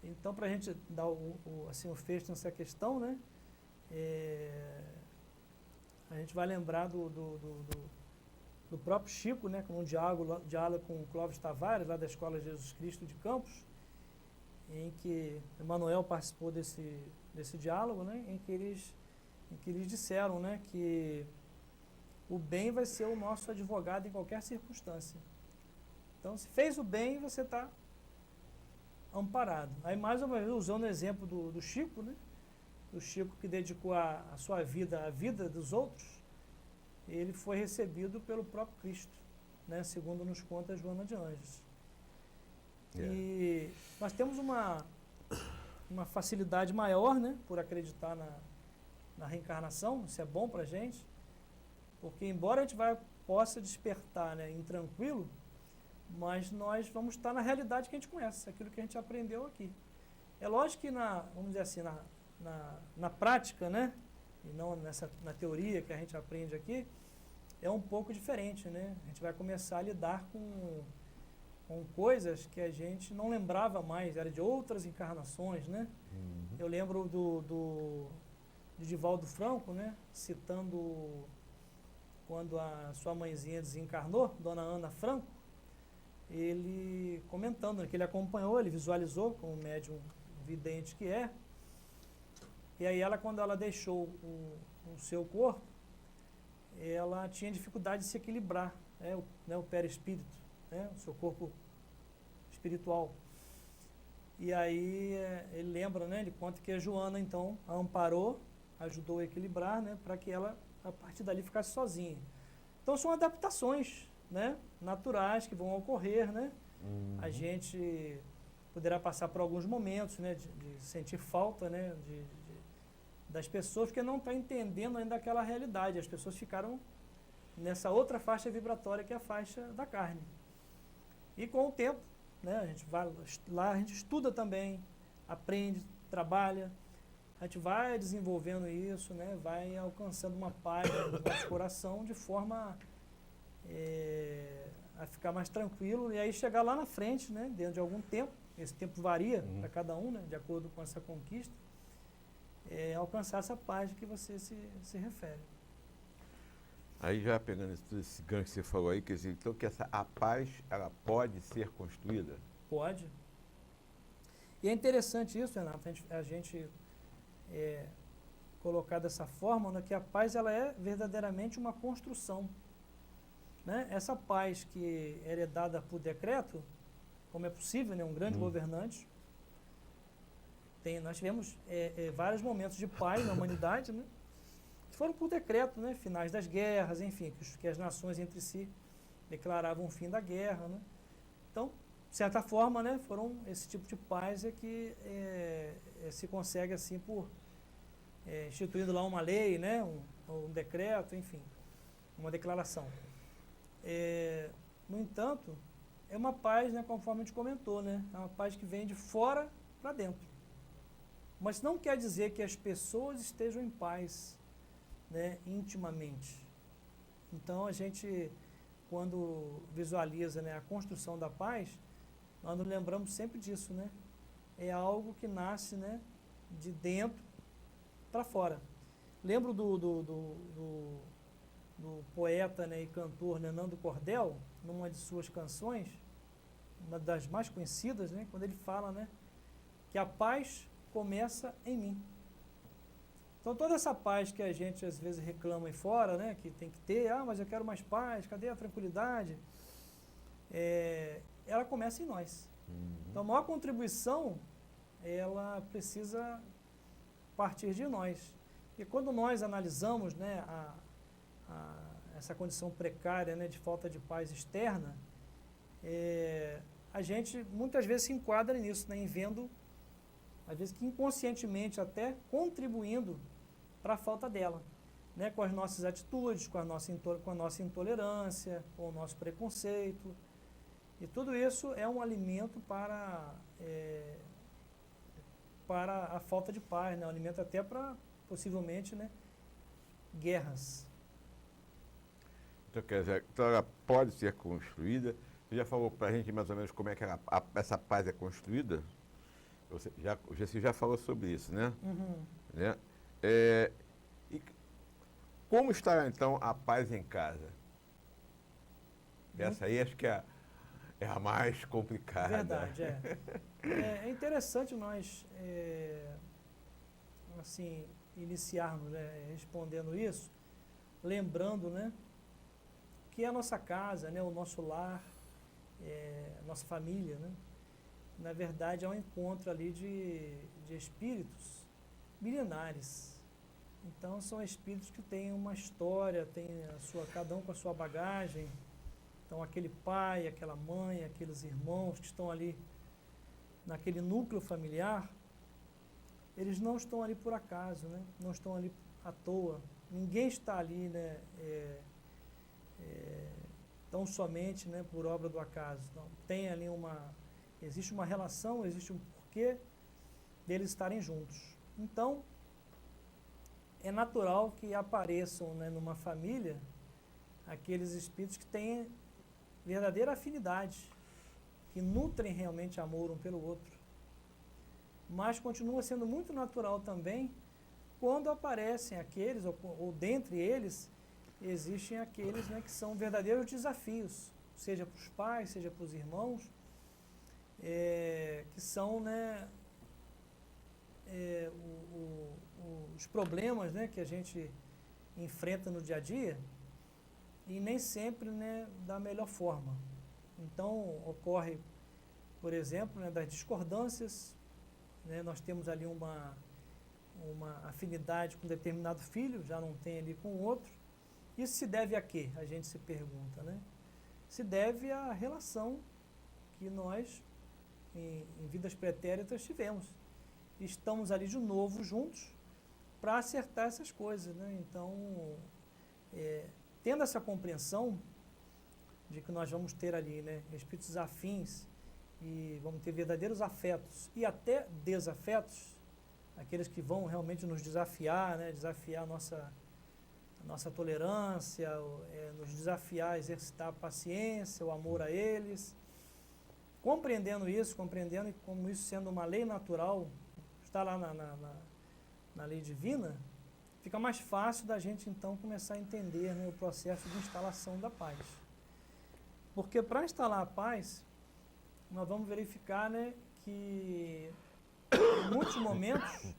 Então, para a gente dar o fecho nessa questão, né, a gente vai lembrar do próprio Chico, né, com um diálogo com o Clóvis Tavares, lá da Escola Jesus Cristo de Campos, em que Emmanuel participou desse diálogo, né, em que eles disseram, né, que o bem vai ser o nosso advogado em qualquer circunstância. Então, se fez o bem, você está amparado. Aí, mais uma vez, usando o exemplo do Chico, né, do Chico que dedicou a sua vida à vida dos outros, ele foi recebido pelo próprio Cristo, né, segundo nos conta Joana de Anjos. E nós temos uma facilidade maior, né, por acreditar na reencarnação. Isso é bom para a gente, porque embora a gente possa despertar, né, intranquilo, mas nós vamos estar na realidade que a gente conhece, aquilo que a gente aprendeu aqui. É lógico que, vamos dizer assim, na prática, né, e não na teoria que a gente aprende aqui, é um pouco diferente, né? A gente vai começar a lidar com coisas que a gente não lembrava mais, era de outras encarnações, né? Uhum. Eu lembro do Divaldo Franco, né, citando quando a sua mãezinha desencarnou, Dona Ana Franco, ele comentando, né, que ele acompanhou, ele visualizou como médium vidente que é, e aí quando ela deixou o seu corpo, ela tinha dificuldade de se equilibrar, né, o perispírito, né, o seu corpo espiritual. E aí ele lembra, né, ele conta que a Joana então a amparou, ajudou a equilibrar, né, para que ela a partir dali ficasse sozinha. Então são adaptações, né, naturais que vão ocorrer, né? Uhum. A gente poderá passar por alguns momentos, né, de sentir falta, né, das pessoas, porque não está entendendo ainda aquela realidade. As pessoas ficaram nessa outra faixa vibratória que é a faixa da carne. E com o tempo, né, a gente vai lá, a gente estuda também, aprende, trabalha, a gente vai desenvolvendo isso, né? Vai alcançando uma paz no nosso coração de forma a ficar mais tranquilo e aí chegar lá na frente, né? Dentro de algum tempo, esse tempo varia para cada um, né? De acordo com essa conquista, alcançar essa paz que você se refere. Aí já pegando esse gancho que você falou aí, quer dizer, então que a paz, ela pode ser construída? Pode. E é interessante isso, Renato, a gente colocar dessa forma, né, que a paz ela é verdadeiramente uma construção. Né? Essa paz que é dada por decreto, como é possível, né, um grande governante, nós tivemos vários momentos de paz na humanidade, né? Foram por decreto, né? Finais das guerras, enfim, que as nações entre si declaravam o fim da guerra, né? Então, de certa forma, né, foram esse tipo de paz que se consegue assim por instituindo lá uma lei, né, um decreto, enfim, uma declaração. No entanto, é uma paz, né, conforme a gente comentou, né, é uma paz que vem de fora para dentro. Mas não quer dizer que as pessoas estejam em paz, né, intimamente. Então, a gente, quando visualiza, né, a construção da paz, nós nos lembramos sempre disso, né? É algo que nasce, né, de dentro para fora. Lembro do poeta, né, e cantor, né, Nando Cordel, numa de suas canções, uma das mais conhecidas, né, quando ele fala, né, que a paz começa em mim. Então toda essa paz que a gente às vezes reclama aí fora, né, que tem que ter, mas eu quero mais paz, cadê a tranquilidade? Ela começa em nós. Então a maior contribuição, ela precisa partir de nós. E quando nós analisamos, né, essa condição precária, né, de falta de paz externa, a gente muitas vezes se enquadra nisso, né, em vendo, às vezes que inconscientemente até contribuindo para a falta dela, né, com as nossas atitudes, com a nossa intolerância, com o nosso preconceito. E tudo isso é um alimento para a falta de paz, né, um alimento até para, possivelmente, né, guerras. Então, quer dizer, então ela pode ser construída. Você já falou para a gente mais ou menos como é que essa paz é construída? Você já falou sobre isso, né? Né? E como está, então, a paz em casa? Essa aí acho que é a mais complicada. Verdade, é interessante nós, assim, iniciarmos, né, respondendo isso, lembrando, né, que a nossa casa, né, o nosso lar, a nossa família, né, na verdade é um encontro ali de espíritos milenares. Então são espíritos que têm uma história, cada um com a sua bagagem. Então aquele pai, aquela mãe, aqueles irmãos que estão ali naquele núcleo familiar, eles não estão ali por acaso, né? Não estão ali à toa. Ninguém está ali, né, tão somente, né, por obra do acaso. Então, tem ali existe uma relação, existe um porquê deles estarem juntos. Então, é natural que apareçam, né, numa família aqueles espíritos que têm verdadeira afinidade, que nutrem realmente amor um pelo outro. Mas continua sendo muito natural também quando aparecem aqueles, ou dentre eles, existem aqueles, né, que são verdadeiros desafios, seja para os pais, seja para os irmãos, que são, né, os problemas, né, que a gente enfrenta no dia a dia e nem sempre, né, da melhor forma. Então, ocorre, por exemplo, né, das discordâncias, né, nós temos ali uma afinidade com determinado filho, já não tem ali com o outro. Isso se deve a quê? A gente se pergunta, né? Se deve à relação que nós, em vidas pretéritas, tivemos. Estamos ali de novo juntos para acertar essas coisas, né? Então, tendo essa compreensão de que nós vamos ter ali, né, espíritos afins e vamos ter verdadeiros afetos e até desafetos, aqueles que vão realmente nos desafiar, né? Desafiar a nossa tolerância, nos desafiar a exercitar a paciência, o amor a eles. Compreendendo e como isso sendo uma lei natural, está lá na lei divina, fica mais fácil da gente então começar a entender, né, o processo de instalação da paz. Porque para instalar a paz, nós vamos verificar, né, que em muitos momentos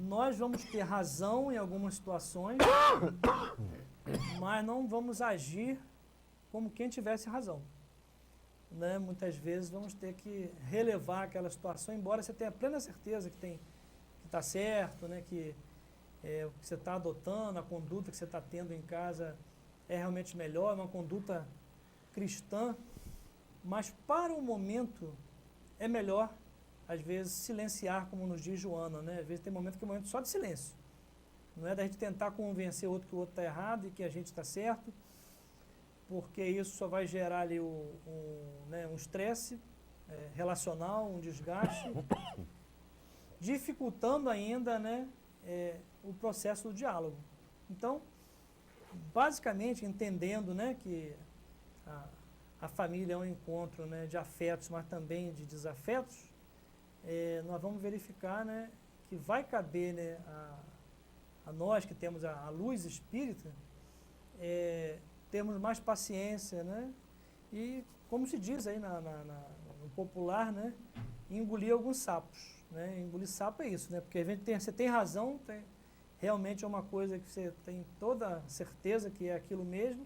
nós vamos ter razão em algumas situações, mas não vamos agir como quem tivesse razão. Né? Muitas vezes vamos ter que relevar aquela situação, embora você tenha plena certeza que está certo, né? Que o que você está adotando, a conduta que você está tendo em casa é realmente melhor, é uma conduta cristã, mas para o momento é melhor, às vezes, silenciar, como nos diz Joana, né? Às vezes tem momento que é um momento só de silêncio. Não é da gente tentar convencer o outro que o outro está errado e que a gente está certo, porque isso só vai gerar ali um estresse relacional, um desgaste, dificultando ainda, né, o processo do diálogo. Então, basicamente, entendendo, né, que a família é um encontro, né, de afetos, mas também de desafetos, nós vamos verificar, né, que vai caber, né, a nós que temos a luz espírita, termos mais paciência, né? E, como se diz aí no popular, né? Engolir alguns sapos, né? Engolir sapo é isso, né? Porque você tem razão, realmente é uma coisa que você tem toda certeza que é aquilo mesmo,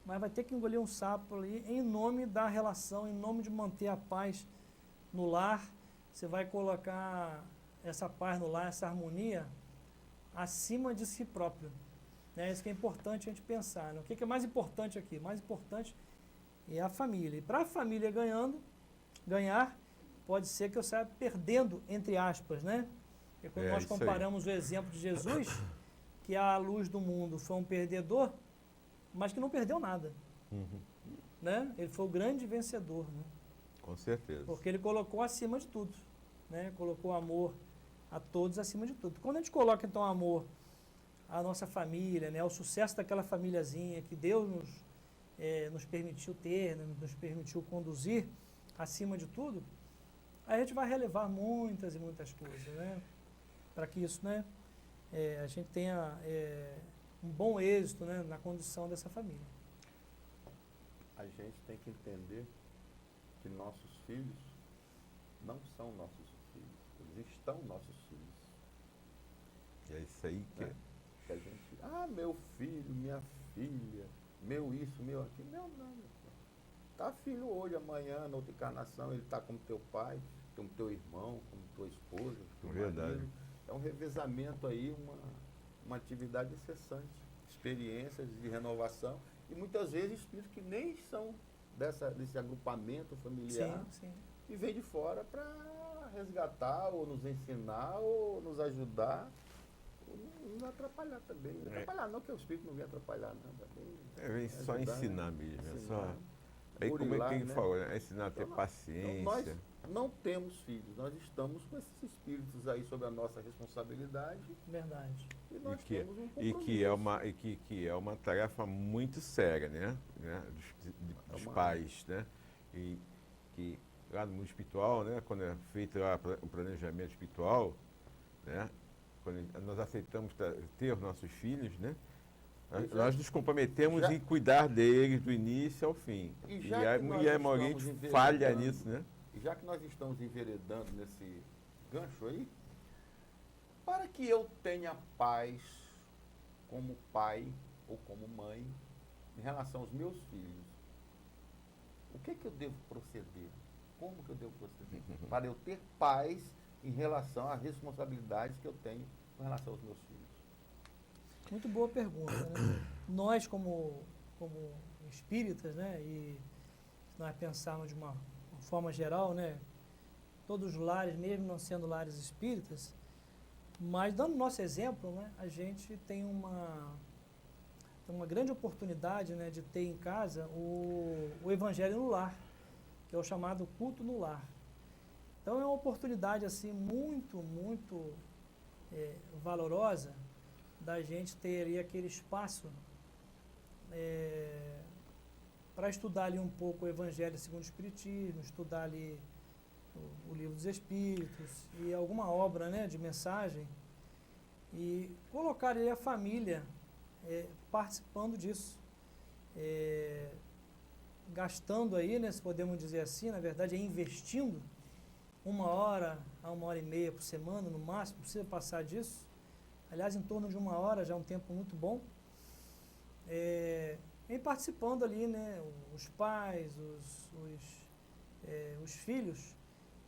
mas vai ter que engolir um sapo ali em nome da relação, em nome de manter a paz no lar. Você vai colocar essa paz no lar, essa harmonia, acima de si próprio. Isso que é importante a gente pensar. Né? O que é mais importante aqui? Mais importante é a família. E para a família ganhar, pode ser que eu saia perdendo, entre aspas, né? Porque quando nós comparamos o exemplo de Jesus, que a luz do mundo foi um perdedor, mas que não perdeu nada. Uhum. Né? Ele foi o grande vencedor. Né? Com certeza. Porque ele colocou acima de tudo. Né? Colocou amor a todos acima de tudo. Quando a gente coloca, então, amor a nossa família, né, o sucesso daquela famíliazinha que Deus nos permitiu ter, né, nos permitiu conduzir acima de tudo, a gente vai relevar muitas e muitas coisas, né, para que isso, né, a gente tenha um bom êxito, né, na condução dessa família. A gente tem que entender que nossos filhos não são nossos filhos, eles estão nossos filhos. É isso aí que Que a gente, meu filho, minha filha, meu isso, meu aquilo. Não, meu filho. Tá filho hoje, amanhã, na outra encarnação, ele está como teu pai, como teu irmão, como tua esposa, teu marido. É um revezamento aí, uma atividade incessante, experiências de renovação, e muitas vezes espíritos que nem são desse agrupamento familiar, sim. E vem de fora para resgatar, ou nos ensinar, ou nos ajudar, nos atrapalhar também. Atrapalhar não, que o espírito não vem atrapalhar nada. Vem só ensinar mesmo. Ensinar, aí como burilar, é que ele falou, né? Então, Ensinar a ter paciência. Então nós não temos filhos, nós estamos com esses espíritos aí sob a nossa responsabilidade. Verdade. E nós temos um compromisso. Que é uma tarefa muito séria, né? Dos pais, né? E que lá no mundo espiritual, né? Quando é feito lá o planejamento espiritual, né? Quando nós aceitamos ter os nossos filhos, né? Nós nos comprometemos em cuidar deles do início ao fim. E a mulher Maurício falha nisso, né? E já que nós estamos enveredando nesse gancho aí, para que eu tenha paz como pai ou como mãe em relação aos meus filhos, o que eu devo proceder? Como que eu devo proceder? Para eu ter paz em relação às responsabilidades que eu tenho com relação aos meus filhos. Muito boa pergunta, né? Nós, como espíritas, né, e se nós pensarmos de uma forma geral, né, todos os lares, mesmo não sendo lares espíritas, mas dando nosso exemplo, né, a gente tem uma grande oportunidade, né, de ter em casa o Evangelho no Lar, que é o chamado culto no lar. Então é uma oportunidade assim muito valorosa da gente ter ali aquele espaço para estudar ali um pouco o Evangelho segundo o Espiritismo, estudar ali o Livro dos Espíritos e alguma obra, né, de mensagem, e colocar ali a família participando disso, gastando aí, né, se podemos dizer assim, na verdade investindo 1 hora a 1h30 por semana, no máximo, não precisa passar disso. Aliás, em torno de 1 hora já é um tempo muito bom. Em participando ali, né, os pais, os filhos,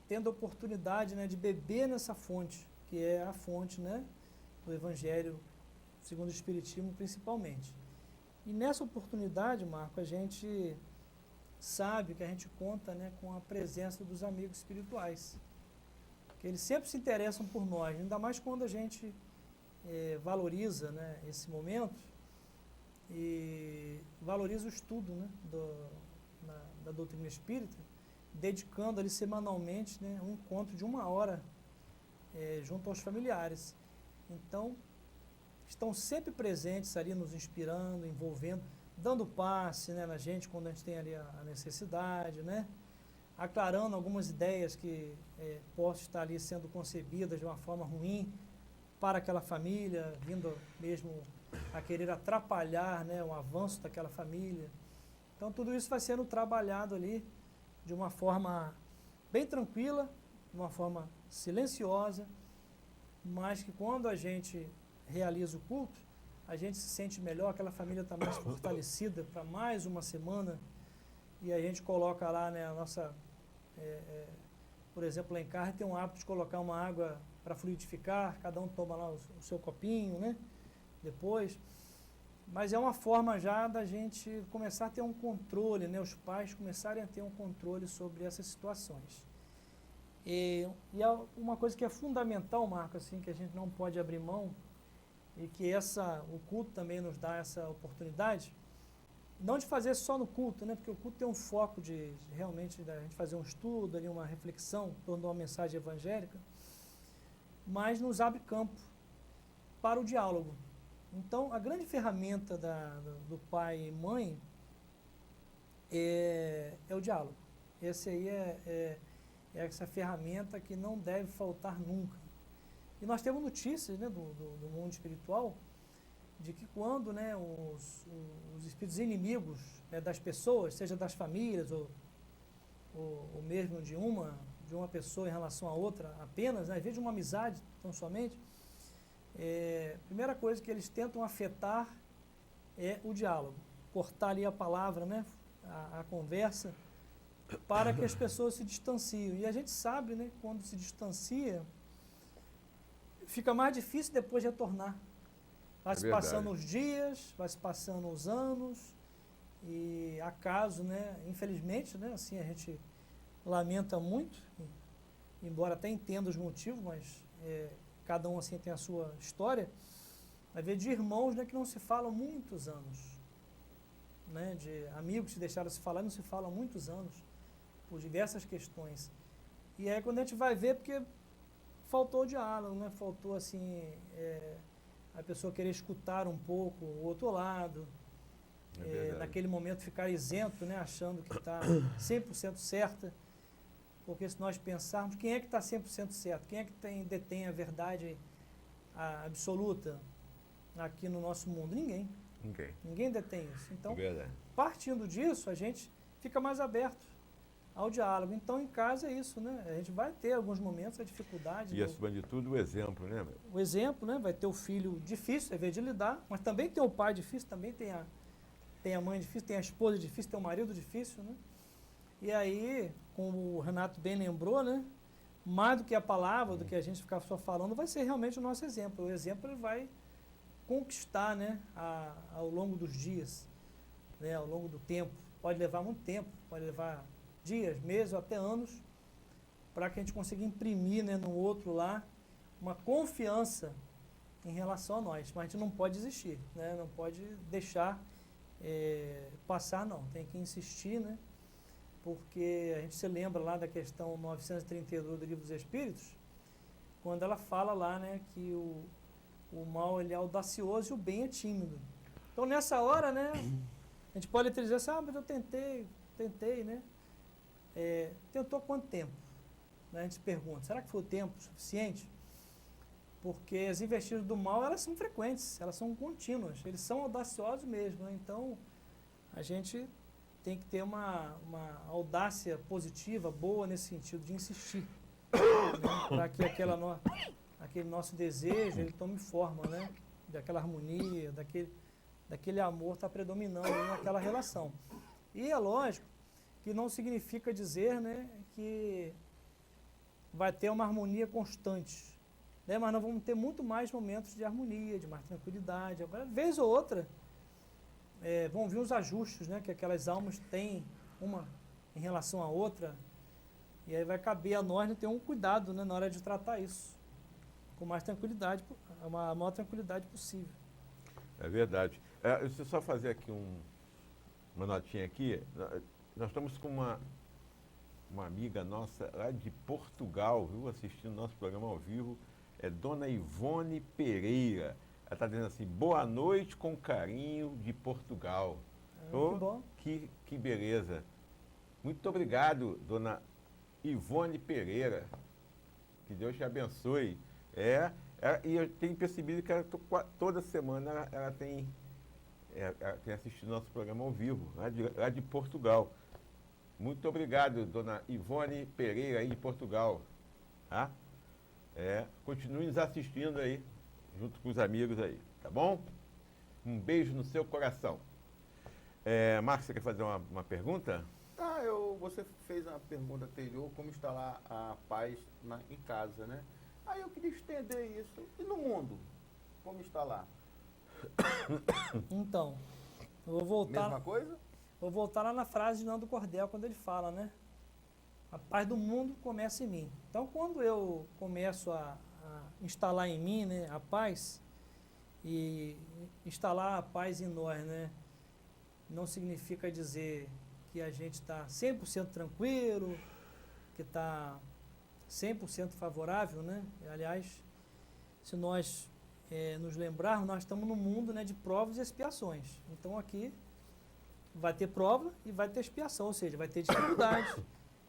tendo a oportunidade, né, de beber nessa fonte, que é a fonte, né, do Evangelho segundo o Espiritismo principalmente. E nessa oportunidade, Marco, a gente sabe que a gente conta, né, com a presença dos amigos espirituais, que eles sempre se interessam por nós, ainda mais quando a gente valoriza, né, esse momento e valoriza o estudo, né, da doutrina espírita, dedicando ali semanalmente, né, um encontro de 1 hora junto aos familiares. Então, estão sempre presentes ali, nos inspirando, envolvendo, dando passe, né, na gente quando a gente tem ali a necessidade, né, aclarando algumas ideias que possam estar ali sendo concebidas de uma forma ruim para aquela família, vindo mesmo a querer atrapalhar, né, o avanço daquela família. Então tudo isso vai sendo trabalhado ali de uma forma bem tranquila, de uma forma silenciosa, mas que quando a gente realiza o culto, a gente se sente melhor, aquela família está mais fortalecida para mais uma semana, e a gente coloca lá, né, a nossa, por exemplo, lá em casa tem um hábito de colocar uma água para fluidificar, cada um toma lá o seu copinho, né, depois, mas é uma forma já da gente começar a ter um controle, né, os pais começarem a ter um controle sobre essas situações. E uma coisa que é fundamental, Marco, assim, que a gente não pode abrir mão, e que o culto também nos dá essa oportunidade, não de fazer só no culto, né, porque o culto tem um foco de realmente da gente fazer um estudo, ali, uma reflexão, em torno de uma mensagem evangélica, mas nos abre campo para o diálogo. Então, a grande ferramenta do pai e mãe é o diálogo. Esse aí é essa ferramenta que não deve faltar nunca. E nós temos notícias, né, do mundo espiritual de que quando, né, os espíritos inimigos, né, das pessoas, seja das famílias ou mesmo de uma pessoa em relação a outra apenas, né, às vezes de uma amizade tão somente, a primeira coisa que eles tentam afetar é o diálogo, cortar ali a palavra, né, a conversa, para que as pessoas se distanciem. E a gente sabe, né, quando se distancia, fica mais difícil depois de retornar. Vai se passando os dias, vai se passando os anos, e acaso, né, infelizmente, né, assim, a gente lamenta muito, embora até entenda os motivos, mas cada um assim tem a sua história, vai ver de irmãos, né, que não se falam há muitos anos, né, de amigos que deixaram de se falar, não se falam há muitos anos, por diversas questões. E aí quando a gente vai ver, porque faltou o diálogo, né, faltou assim, a pessoa querer escutar um pouco o outro lado, naquele momento ficar isento, né, achando que está 100% certa, porque se nós pensarmos, quem é que está 100% certo? Quem é que detém a verdade absoluta aqui no nosso mundo? Ninguém. Ninguém detém isso. Então, partindo disso, a gente fica mais aberto ao diálogo. Então, em casa é isso, né? A gente vai ter alguns momentos, a dificuldade. E, acima de tudo, o exemplo, né? O exemplo, né? Vai ter o filho difícil, às vezes, de lidar, mas também tem o pai difícil, também tem a mãe difícil, tem a esposa difícil, tem o marido difícil, né? E aí, como o Renato bem lembrou, né? Mais do que a palavra, do que a gente ficar só falando, vai ser realmente o nosso exemplo. O exemplo ele vai conquistar, né? Ao longo dos dias, né? Ao longo do tempo. Pode levar muito tempo, pode levar dias, meses ou até anos, para que a gente consiga imprimir, né, no outro lá uma confiança em relação a nós. Mas a gente não pode desistir, né? Não pode deixar passar, não. Tem que insistir, né? Porque a gente se lembra lá da questão 932 do Livro dos Espíritos, quando ela fala lá, né, que o mal ele é audacioso e o bem é tímido. Então nessa hora, né, a gente pode dizer assim, mas eu tentei, né? Tentou quanto tempo? Né, a gente pergunta, será que foi o tempo suficiente? Porque as investidas do mal, elas são frequentes, elas são contínuas, eles são audaciosos mesmo, né? Então a gente tem que ter uma audácia positiva, boa nesse sentido, de insistir, né, para que aquele nosso desejo ele tome forma, né, daquela harmonia, daquele amor está predominando naquela relação. E é lógico que não significa dizer, né, que vai ter uma harmonia constante, né, mas nós vamos ter muito mais momentos de harmonia, de mais tranquilidade. Agora, vez ou outra, vão vir os ajustes, né, que aquelas almas têm uma em relação à outra, e aí vai caber a nós, né, ter um cuidado, né, na hora de tratar isso, com mais tranquilidade, a maior tranquilidade possível. É verdade. Deixa eu só fazer aqui uma notinha aqui. Nós estamos com uma amiga nossa lá de Portugal, viu, assistindo nosso programa ao vivo, é Dona Ivone Pereira. Ela está dizendo assim, boa noite com carinho de Portugal. Que bom. Que beleza. Muito obrigado, Dona Ivone Pereira. Que Deus te abençoe. E eu tenho percebido que toda semana ela tem assistido nosso programa ao vivo, lá de Portugal. Muito obrigado, Dona Ivone Pereira, aí de Portugal. Tá? Continue nos assistindo aí, junto com os amigos aí, tá bom? Um beijo no seu coração. Marcos, você quer fazer uma pergunta? Você fez uma pergunta anterior, como está lá a paz em casa, né? Aí eu queria estender isso. E no mundo? Como está lá? Então, eu vou voltar... Mesma coisa? Vou voltar lá na frase de Nando Cordel, quando ele fala, né? A paz do mundo começa em mim. Então, quando eu começo a instalar em mim, né, a paz, e instalar a paz em nós, né, não significa dizer que a gente está 100% tranquilo, que está 100% favorável, né? Aliás, se nós nos lembrarmos, nós estamos num mundo, né, de provas e expiações. Então, aqui vai ter prova e vai ter expiação, ou seja, vai ter dificuldade,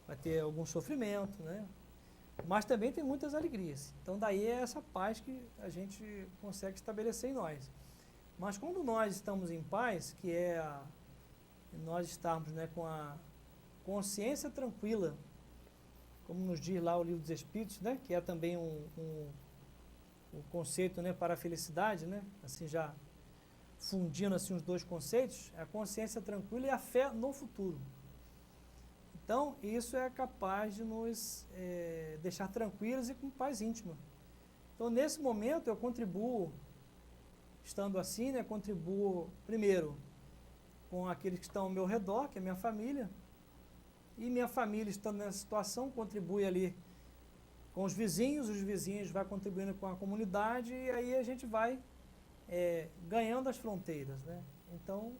vai ter algum sofrimento, né? Mas também tem muitas alegrias. Então, daí é essa paz que a gente consegue estabelecer em nós. Mas quando nós estamos em paz, que nós estarmos, né, com a consciência tranquila, como nos diz lá o Livro dos Espíritos, né, que é também um conceito, né, para a felicidade, né, assim já fundindo assim os dois conceitos, a consciência tranquila e a fé no futuro. Então, isso é capaz de nos deixar tranquilos e com paz íntima. Então, nesse momento, eu contribuo, estando assim, né, contribuo, primeiro, com aqueles que estão ao meu redor, que é minha família, e minha família, estando nessa situação, contribui ali com os vizinhos vai contribuindo com a comunidade, e aí a gente vai ganhando as fronteiras, né? Então,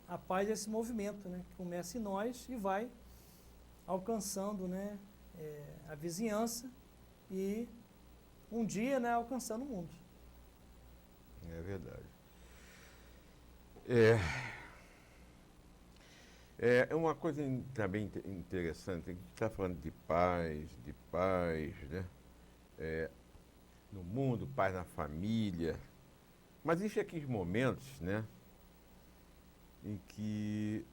a paz é esse movimento, né, que começa em nós e vai alcançando, né, a vizinhança e um dia, né, alcançando o mundo. É verdade. É uma coisa também interessante, a gente está falando de paz, né? No mundo, paz na família. Mas existem aqueles momentos, né, em que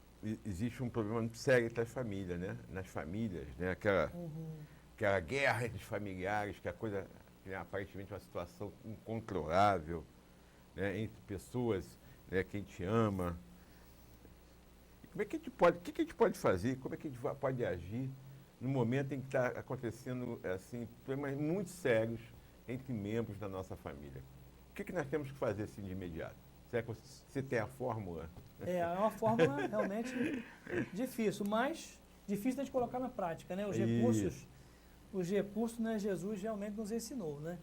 existe um problema muito sério entre as famílias, né? Nas famílias, né? Aquela guerra entre os familiares, que a coisa que é aparentemente uma situação incontrolável, né, entre pessoas, né, que a gente ama. Como é que a gente pode, o que a gente pode fazer? Como é que a gente pode agir no momento em que está acontecendo assim problemas muito sérios entre membros da nossa família? O que nós temos que fazer assim de imediato? Será que você tem a fórmula? É uma fórmula realmente difícil, mas difícil de a gente colocar na prática, né? Os recursos, né, Jesus realmente nos ensinou, né?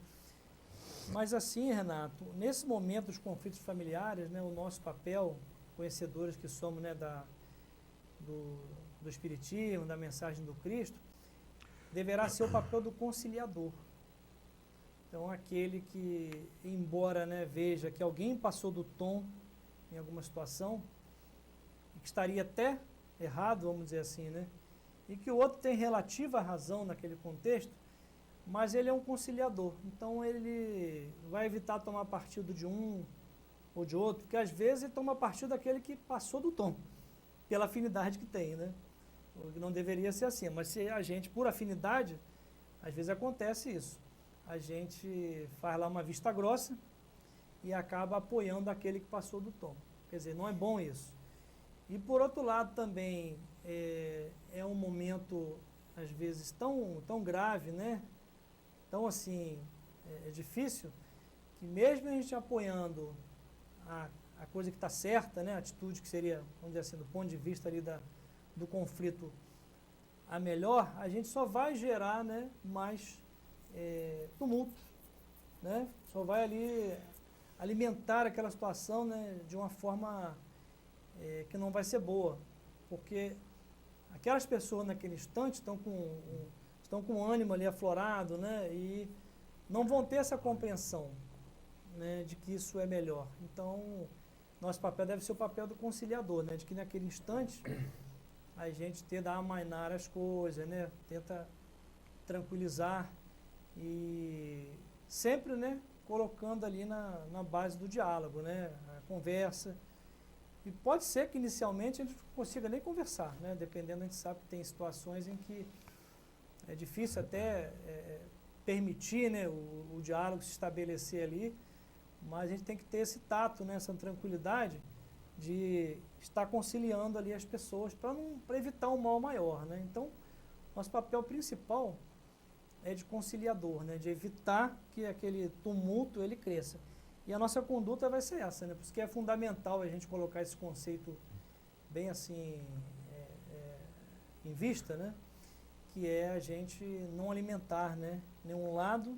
Mas assim, Renato, nesse momento dos conflitos familiares, né, o nosso papel, conhecedores que somos, né, do Espiritismo, da mensagem do Cristo, deverá ser o papel do conciliador. Então, aquele que, embora, né, veja que alguém passou do tom em alguma situação, e que estaria até errado, vamos dizer assim, né, e que o outro tem relativa razão naquele contexto, mas ele é um conciliador. Então, ele vai evitar tomar partido de um ou de outro, porque às vezes ele toma partido daquele que passou do tom, pela afinidade que tem, né? Não deveria ser assim, mas se a gente, por afinidade, às vezes acontece isso. A gente faz lá uma vista grossa e acaba apoiando aquele que passou do tom. Quer dizer, não é bom isso. E por outro lado também é um momento, às vezes, tão grave, né? Tão assim, é difícil, que mesmo a gente apoiando a coisa que está certa, né? A atitude que seria, vamos dizer assim, do ponto de vista ali do conflito a melhor, a gente só vai gerar, né, mais tumulto, né? Só vai ali alimentar aquela situação, né, de uma forma que não vai ser boa, porque aquelas pessoas naquele instante estão com o ânimo ali aflorado, né, e não vão ter essa compreensão, né, de que isso é melhor. Então, nosso papel deve ser o papel do conciliador, né, de que naquele instante a gente tenta amainar as coisas, né, tenta tranquilizar e sempre, né, colocando ali na base do diálogo, né, a conversa. E pode ser que inicialmente a gente não consiga nem conversar, né, dependendo, a gente sabe que tem situações em que é difícil até permitir, né, o diálogo se estabelecer ali, mas a gente tem que ter esse tato, né, essa tranquilidade de estar conciliando ali as pessoas para evitar um mal maior, né. Então, nosso papel principal é de conciliador, né, de evitar que aquele tumulto ele cresça. E a nossa conduta vai ser essa, né, por isso que é fundamental a gente colocar esse conceito bem assim em vista, né, que é a gente não alimentar, né, nenhum lado,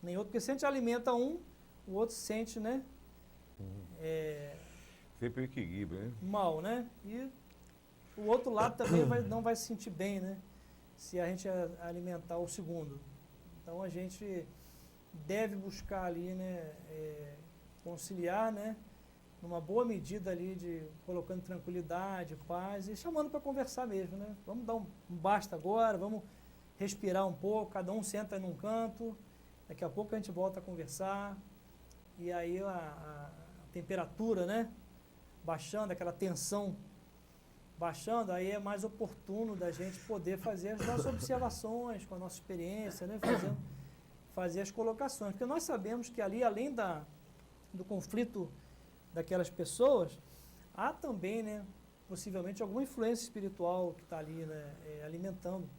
nem outro, porque se a gente alimenta um, o outro sente, né, sempre o equilíbrio, né? mal, né, e o outro lado também não vai se sentir bem, né, se a gente alimentar o segundo. Então a gente deve buscar ali, né, conciliar, né, numa boa medida ali, colocando tranquilidade, paz e chamando para conversar mesmo, né. Vamos dar um basta agora, vamos respirar um pouco, cada um senta num canto, daqui a pouco a gente volta a conversar, e aí a temperatura, né, baixando, aquela tensão baixando, aí é mais oportuno da gente poder fazer as nossas observações com a nossa experiência, né, fazer as colocações, porque nós sabemos que ali, além do conflito daquelas pessoas, há também, né, possivelmente alguma influência espiritual que está ali, né, alimentando.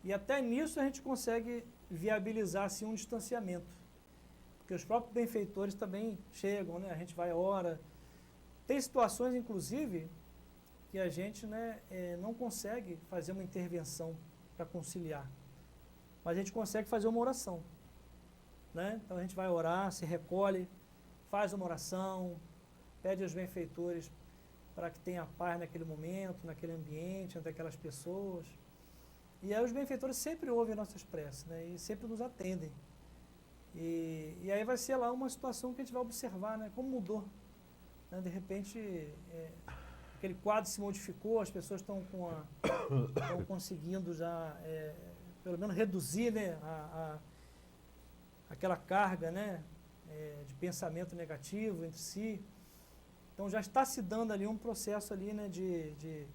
E até nisso a gente consegue viabilizar assim, um distanciamento, porque os próprios benfeitores também chegam, né, a gente vai ora. Tem situações, inclusive, que a gente, né, não consegue fazer uma intervenção para conciliar, mas a gente consegue fazer uma oração, né? Então a gente vai orar, se recolhe, faz uma oração, pede aos benfeitores para que tenha paz naquele momento, naquele ambiente, entre aquelas pessoas. E aí os benfeitores sempre ouvem nossas preces, né, e sempre nos atendem. E aí vai ser lá uma situação que a gente vai observar, né, como mudou, né, de repente aquele quadro se modificou, as pessoas estão conseguindo já, pelo menos reduzir, né, aquela carga, né, de pensamento negativo entre si. Então já está se dando ali um processo ali, né, de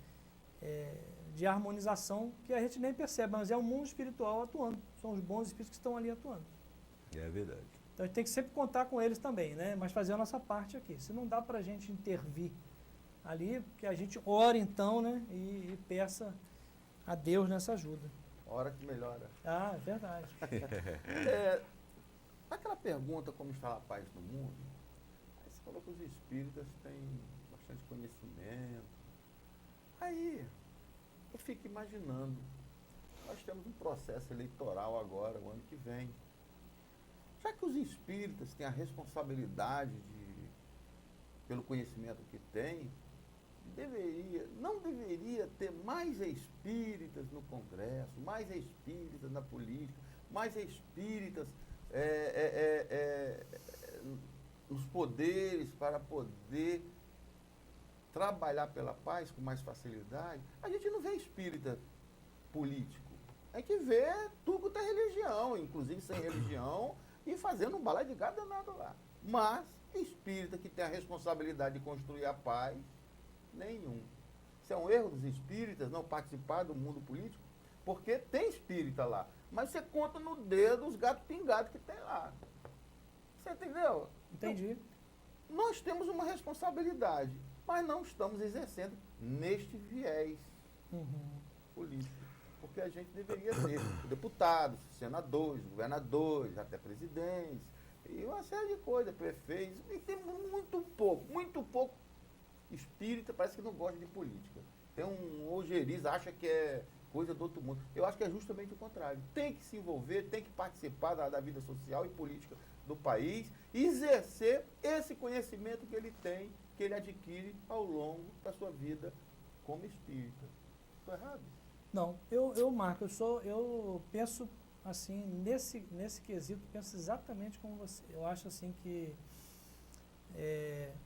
harmonização que a gente nem percebe, mas é o mundo espiritual atuando, são os bons espíritos que estão ali atuando. É verdade. Então a gente tem que sempre contar com eles também, né, mas fazer a nossa parte aqui. Se não dá para a gente intervir ali, que a gente ore então, né, e peça a Deus nessa ajuda. Hora que melhora. Ah, é verdade. Aquela pergunta, como está a paz no mundo, aí você falou que os espíritas têm bastante conhecimento. Aí, eu fico imaginando, nós temos um processo eleitoral agora, o ano que vem. Já que os espíritas têm a responsabilidade pelo conhecimento que têm, não deveria ter mais espíritas no Congresso, mais espíritas na política, mais espíritas nos poderes para poder trabalhar pela paz com mais facilidade. A gente não vê espírita político. A gente vê tudo que é religião, inclusive sem religião, e fazendo um balaio de gado danado lá. Mas espírita que tem a responsabilidade de construir a paz, nenhum. Isso é um erro dos espíritas não participar do mundo político, porque tem espírita lá. Mas você conta no dedo os gatos pingados que tem lá. Você entendeu? Entendi. Então, nós temos uma responsabilidade, mas não estamos exercendo neste viés político. Porque a gente deveria ter deputados, senadores, governadores, até presidentes, e uma série de coisas, prefeitos, e tem muito pouco espírita, parece que não gosta de política. Tem um ojeriza, acha que é coisa do outro mundo. Eu acho que é justamente o contrário. Tem que se envolver, tem que participar da vida social e política do país, e exercer esse conhecimento que ele tem, que ele adquire ao longo da sua vida como espírita. Estou errado? Não, Marco, eu penso assim, nesse quesito, penso exatamente como você. Eu acho assim que,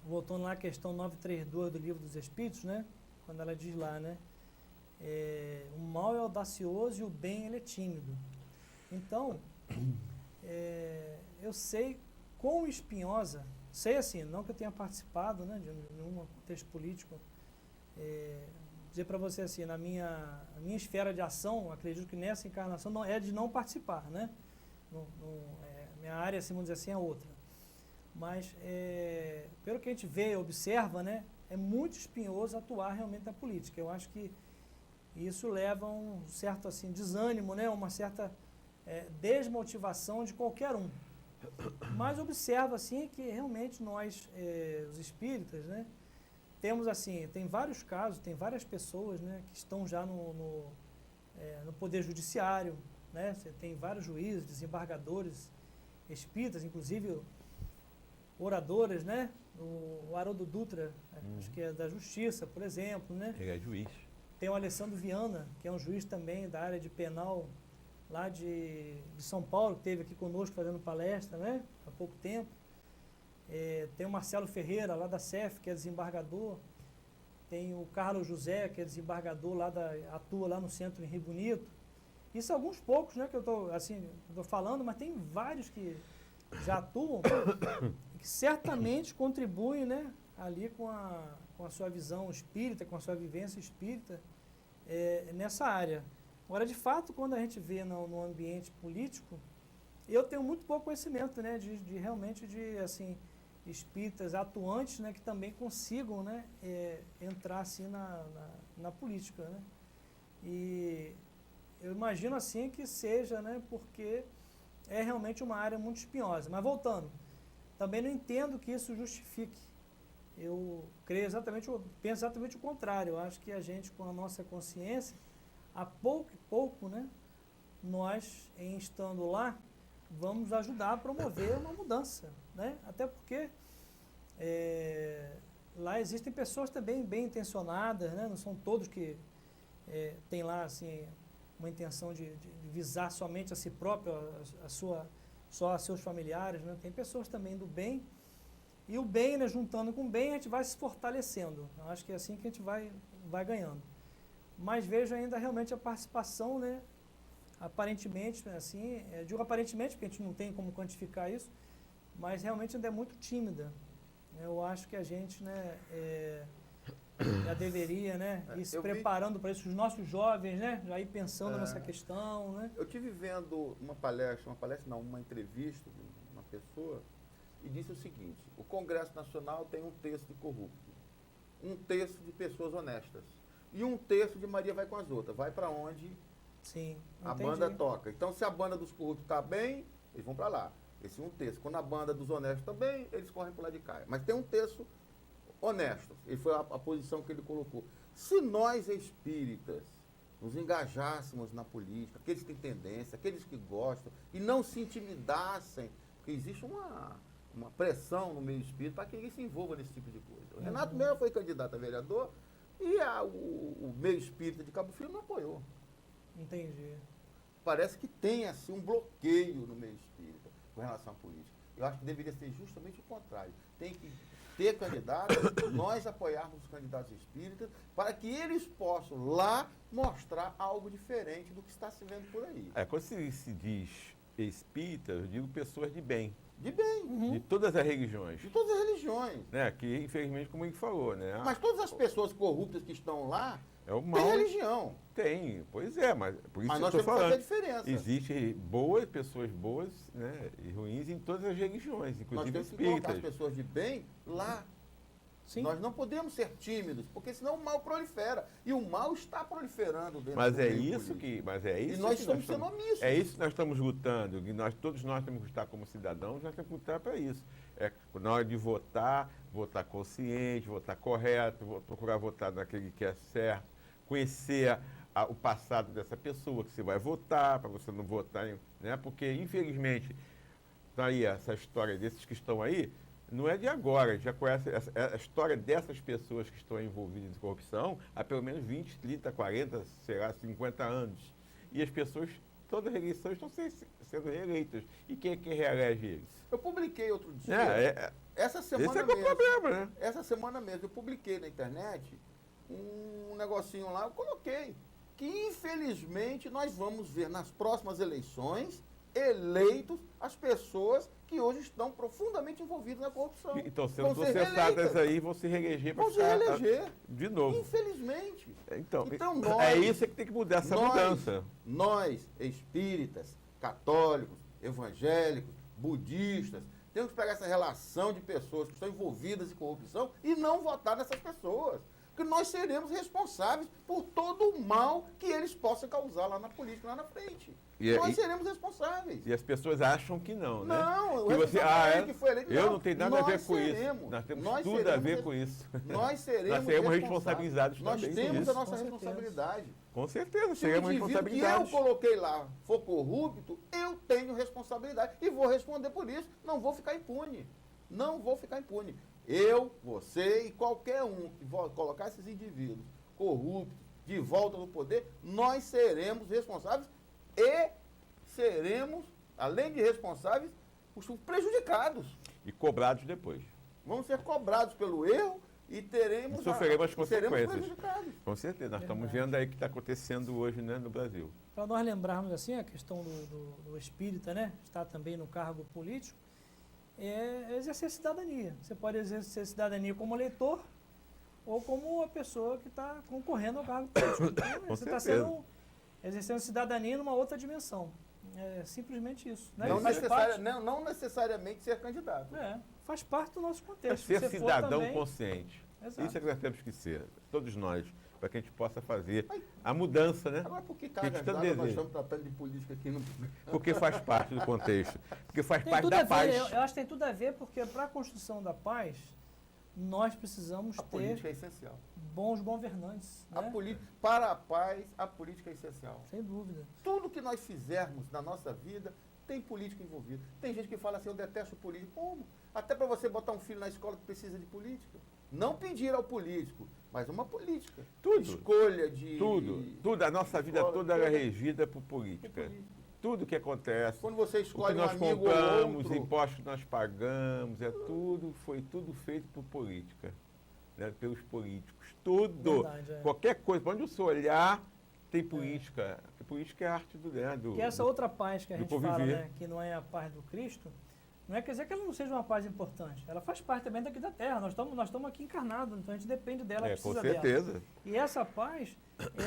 voltando lá à questão 932 do Livro dos Espíritos, né? Quando ela diz lá, né? O mal é audacioso e o bem ele é tímido. Então, eu sei quão espinhosa, sei assim, não que eu tenha participado, né, de nenhum contexto político, dizer para você assim, a minha esfera de ação, acredito que nessa encarnação não é de não participar, né? Minha área, assim, vamos dizer assim, é outra. Mas, pelo que a gente vê e observa, né, é muito espinhoso atuar realmente na política. Eu acho que isso leva a um certo assim, desânimo, né, uma certa desmotivação de qualquer um. Mas observa assim, que realmente nós, os espíritas, né, temos assim, tem vários casos, tem várias pessoas, né, que estão já no Poder Judiciário, né, você tem vários juízes, desembargadores espíritas, inclusive oradoras, né, o Haroldo Dutra, acho que é da Justiça, por exemplo, né. Ele é juiz. Tem o Alessandro Viana, que é um juiz também da área de penal lá de São Paulo, que esteve aqui conosco fazendo palestra, né, há pouco tempo. Tem o Marcelo Ferreira, lá da CEF, que é desembargador. Tem o Carlos José, que é desembargador, atua lá no centro em Rio Bonito. Isso alguns poucos, né, que eu estou falando, mas tem vários que já atuam e que certamente contribuem, né, ali com a sua visão espírita, com a sua vivência espírita nessa área. Agora, de fato, quando a gente vê no ambiente político, eu tenho muito pouco conhecimento, né, de realmente assim, espíritas atuantes, né, que também consigam, né, entrar assim na política, né. E eu imagino assim que seja, né, porque é realmente uma área muito espinhosa. Mas voltando, também não entendo que isso justifique. Eu penso exatamente o contrário. Eu acho que a gente, com a nossa consciência, a pouco e pouco, né, nós, em estando lá, vamos ajudar a promover uma mudança, né? Até porque lá existem pessoas também bem intencionadas, né? Não são todos que têm lá assim, uma intenção de visar somente a si próprio, só a seus familiares, né? Tem pessoas também do bem, e o bem, né, juntando com o bem, a gente vai se fortalecendo. Eu acho que é assim que a gente vai ganhando. Mas vejo ainda realmente a participação, né, aparentemente, assim, digo aparentemente, porque a gente não tem como quantificar isso, mas realmente ainda é muito tímida. Eu acho que a gente, né, já deveria, né, ir se preparando para isso, os nossos jovens, né, já ir pensando nessa questão, né. Eu tive vendo uma entrevista de uma pessoa, e disse o seguinte: o Congresso Nacional tem 1/3 de corrupto, 1/3 de pessoas honestas, e 1/3 de Maria vai com as outras, vai para onde Sim, a banda toca. Então, se a banda dos corruptos está bem, eles vão para lá. Esse 1/3. Quando a banda dos honestos está bem, eles correm para lá de cá. Mas tem 1/3 honestos. E foi a posição que ele colocou. Se nós espíritas nos engajássemos na política, aqueles que têm tendência, aqueles que gostam, e não se intimidassem, porque existe uma pressão no meio espírita para que ninguém se envolva nesse tipo de coisa. O Renato mesmo foi candidato a vereador, E o meio espírita de Cabo Frio não apoiou. Entendi. Parece que tem assim um bloqueio no meio espírita com relação à política. Eu acho que deveria ser justamente o contrário. Tem que ter candidatos, nós apoiarmos os candidatos espíritas, para que eles possam lá mostrar algo diferente do que está se vendo por aí. Quando se diz espírita, eu digo pessoas de bem, De bem, de todas as religiões. de todas as religiões. Né? Que, infelizmente, como ele falou, né? Mas todas as pessoas corruptas que estão lá É o têm mal. religião. Tem, pois é, mas por isso Mas que eu nós estou temos que fazer a falando. diferença. Existem pessoas boas, né, e ruins em todas as religiões, Nós inclusive temos que colocar espíritas. as pessoas de bem lá. Sim. Nós não podemos ser tímidos, porque senão o mal prolifera. E o mal está proliferando dentro Mas do é meio isso político. mas é isso E nós que estamos sendo omissos. É isso que nós estamos lutando, que todos nós temos que lutar como cidadãos, nós temos que lutar para isso. Na hora de votar consciente, votar correto, procurar votar naquele que é certo, conhecer o passado dessa pessoa que você vai votar, para você não votar, né? Porque, infelizmente, tá aí essa história desses que estão aí, não é de agora, a gente já conhece a história dessas pessoas que estão envolvidas em corrupção há pelo menos 20, 30, 40, será 50 anos. E as pessoas, todas as eleições, estão sendo reeleitas. E quem é que reelege eles? Eu publiquei outro dia, essa semana esse é que é o mesmo, problema, né? essa semana mesmo, eu publiquei na internet um negocinho lá, eu coloquei que infelizmente nós vamos ver nas próximas eleições eleitos as pessoas que hoje estão profundamente envolvidas na corrupção. Então, sendo Vão ser processadas reeleitas. aí, vão se reeleger para Vão se reeleger. de novo. Infelizmente. Então nós, é isso que tem que mudar, essa mudança. Nós, espíritas, católicos, evangélicos, budistas, temos que pegar essa relação de pessoas que estão envolvidas em corrupção e não votar nessas pessoas. Porque nós seremos responsáveis por todo o mal que eles possam causar lá na política, lá na frente. Nós seremos responsáveis. E as pessoas acham que não, né? Não, que você, que foi eleito. eu não tenho nada a ver nós com seremos. isso. Nós temos Nós tudo a seremos ver com isso. Nós seremos, Nós seremos responsabilizados Nós também temos com a isso. nossa Com certeza. responsabilidade. Com certeza, Se o seremos indivíduo que eu responsabilizados. coloquei lá for corrupto, eu tenho responsabilidade e vou responder por isso. Não vou ficar impune. Não vou ficar impune. Eu, você e qualquer um que colocar esses indivíduos corruptos de volta no poder, nós seremos responsáveis e seremos, além de responsáveis, os prejudicados. E cobrados depois. Vamos ser cobrados pelo erro e teremos, E sofreremos as seremos consequências. prejudicados. Com certeza, nós estamos Verdade. vendo aí o que está acontecendo hoje, né, no Brasil. Para nós lembrarmos assim, a questão do espírita, né? Está também no cargo político, é exercer cidadania. Você pode exercer cidadania como eleitor ou como a pessoa que está concorrendo ao cargo político. Então, Com você está certeza. exercendo cidadania numa outra dimensão. É simplesmente isso. Né? Não, Faz não necessariamente ser candidato. faz parte do nosso É contexto. ser Se for cidadão também- consciente. Exato. Isso é que nós temos que ser, todos nós, para que a gente possa fazer a mudança, né? Agora, por que gente cargas tanto d'água nós deseja. estamos tratando de política aqui no... Porque faz parte do contexto. Porque faz Tem parte tudo da a ver, paz. eu acho que tem tudo a ver, porque para a construção da paz, nós precisamos A ter política é essencial. bons governantes. Né? Para a paz, a política é essencial. Sem dúvida. Tudo que nós fizermos na nossa vida tem política envolvida. Tem gente que fala assim, eu detesto política. Como? Até para você botar um filho na escola que precisa de política. Não pedir ao político, mas uma política. Tudo. Escolha de... Tudo. A nossa vida escola, toda é toda- regida por política. Tudo que acontece, Quando você o que escolhe um nós amigo ou compramos, outro... impostos que nós pagamos, foi tudo feito por política, né? Pelos políticos. Tudo. Verdade, é. Qualquer coisa, para onde você olhar, tem política. Porque política é a arte do, né? Que essa outra paz que a do gente fala, conviver. né, que não é a paz do Cristo, não é quer dizer que ela não seja uma paz importante. Ela faz parte também daqui da Terra. Nós estamos aqui encarnados, então a gente depende dela, Com precisa dela. certeza. E essa paz,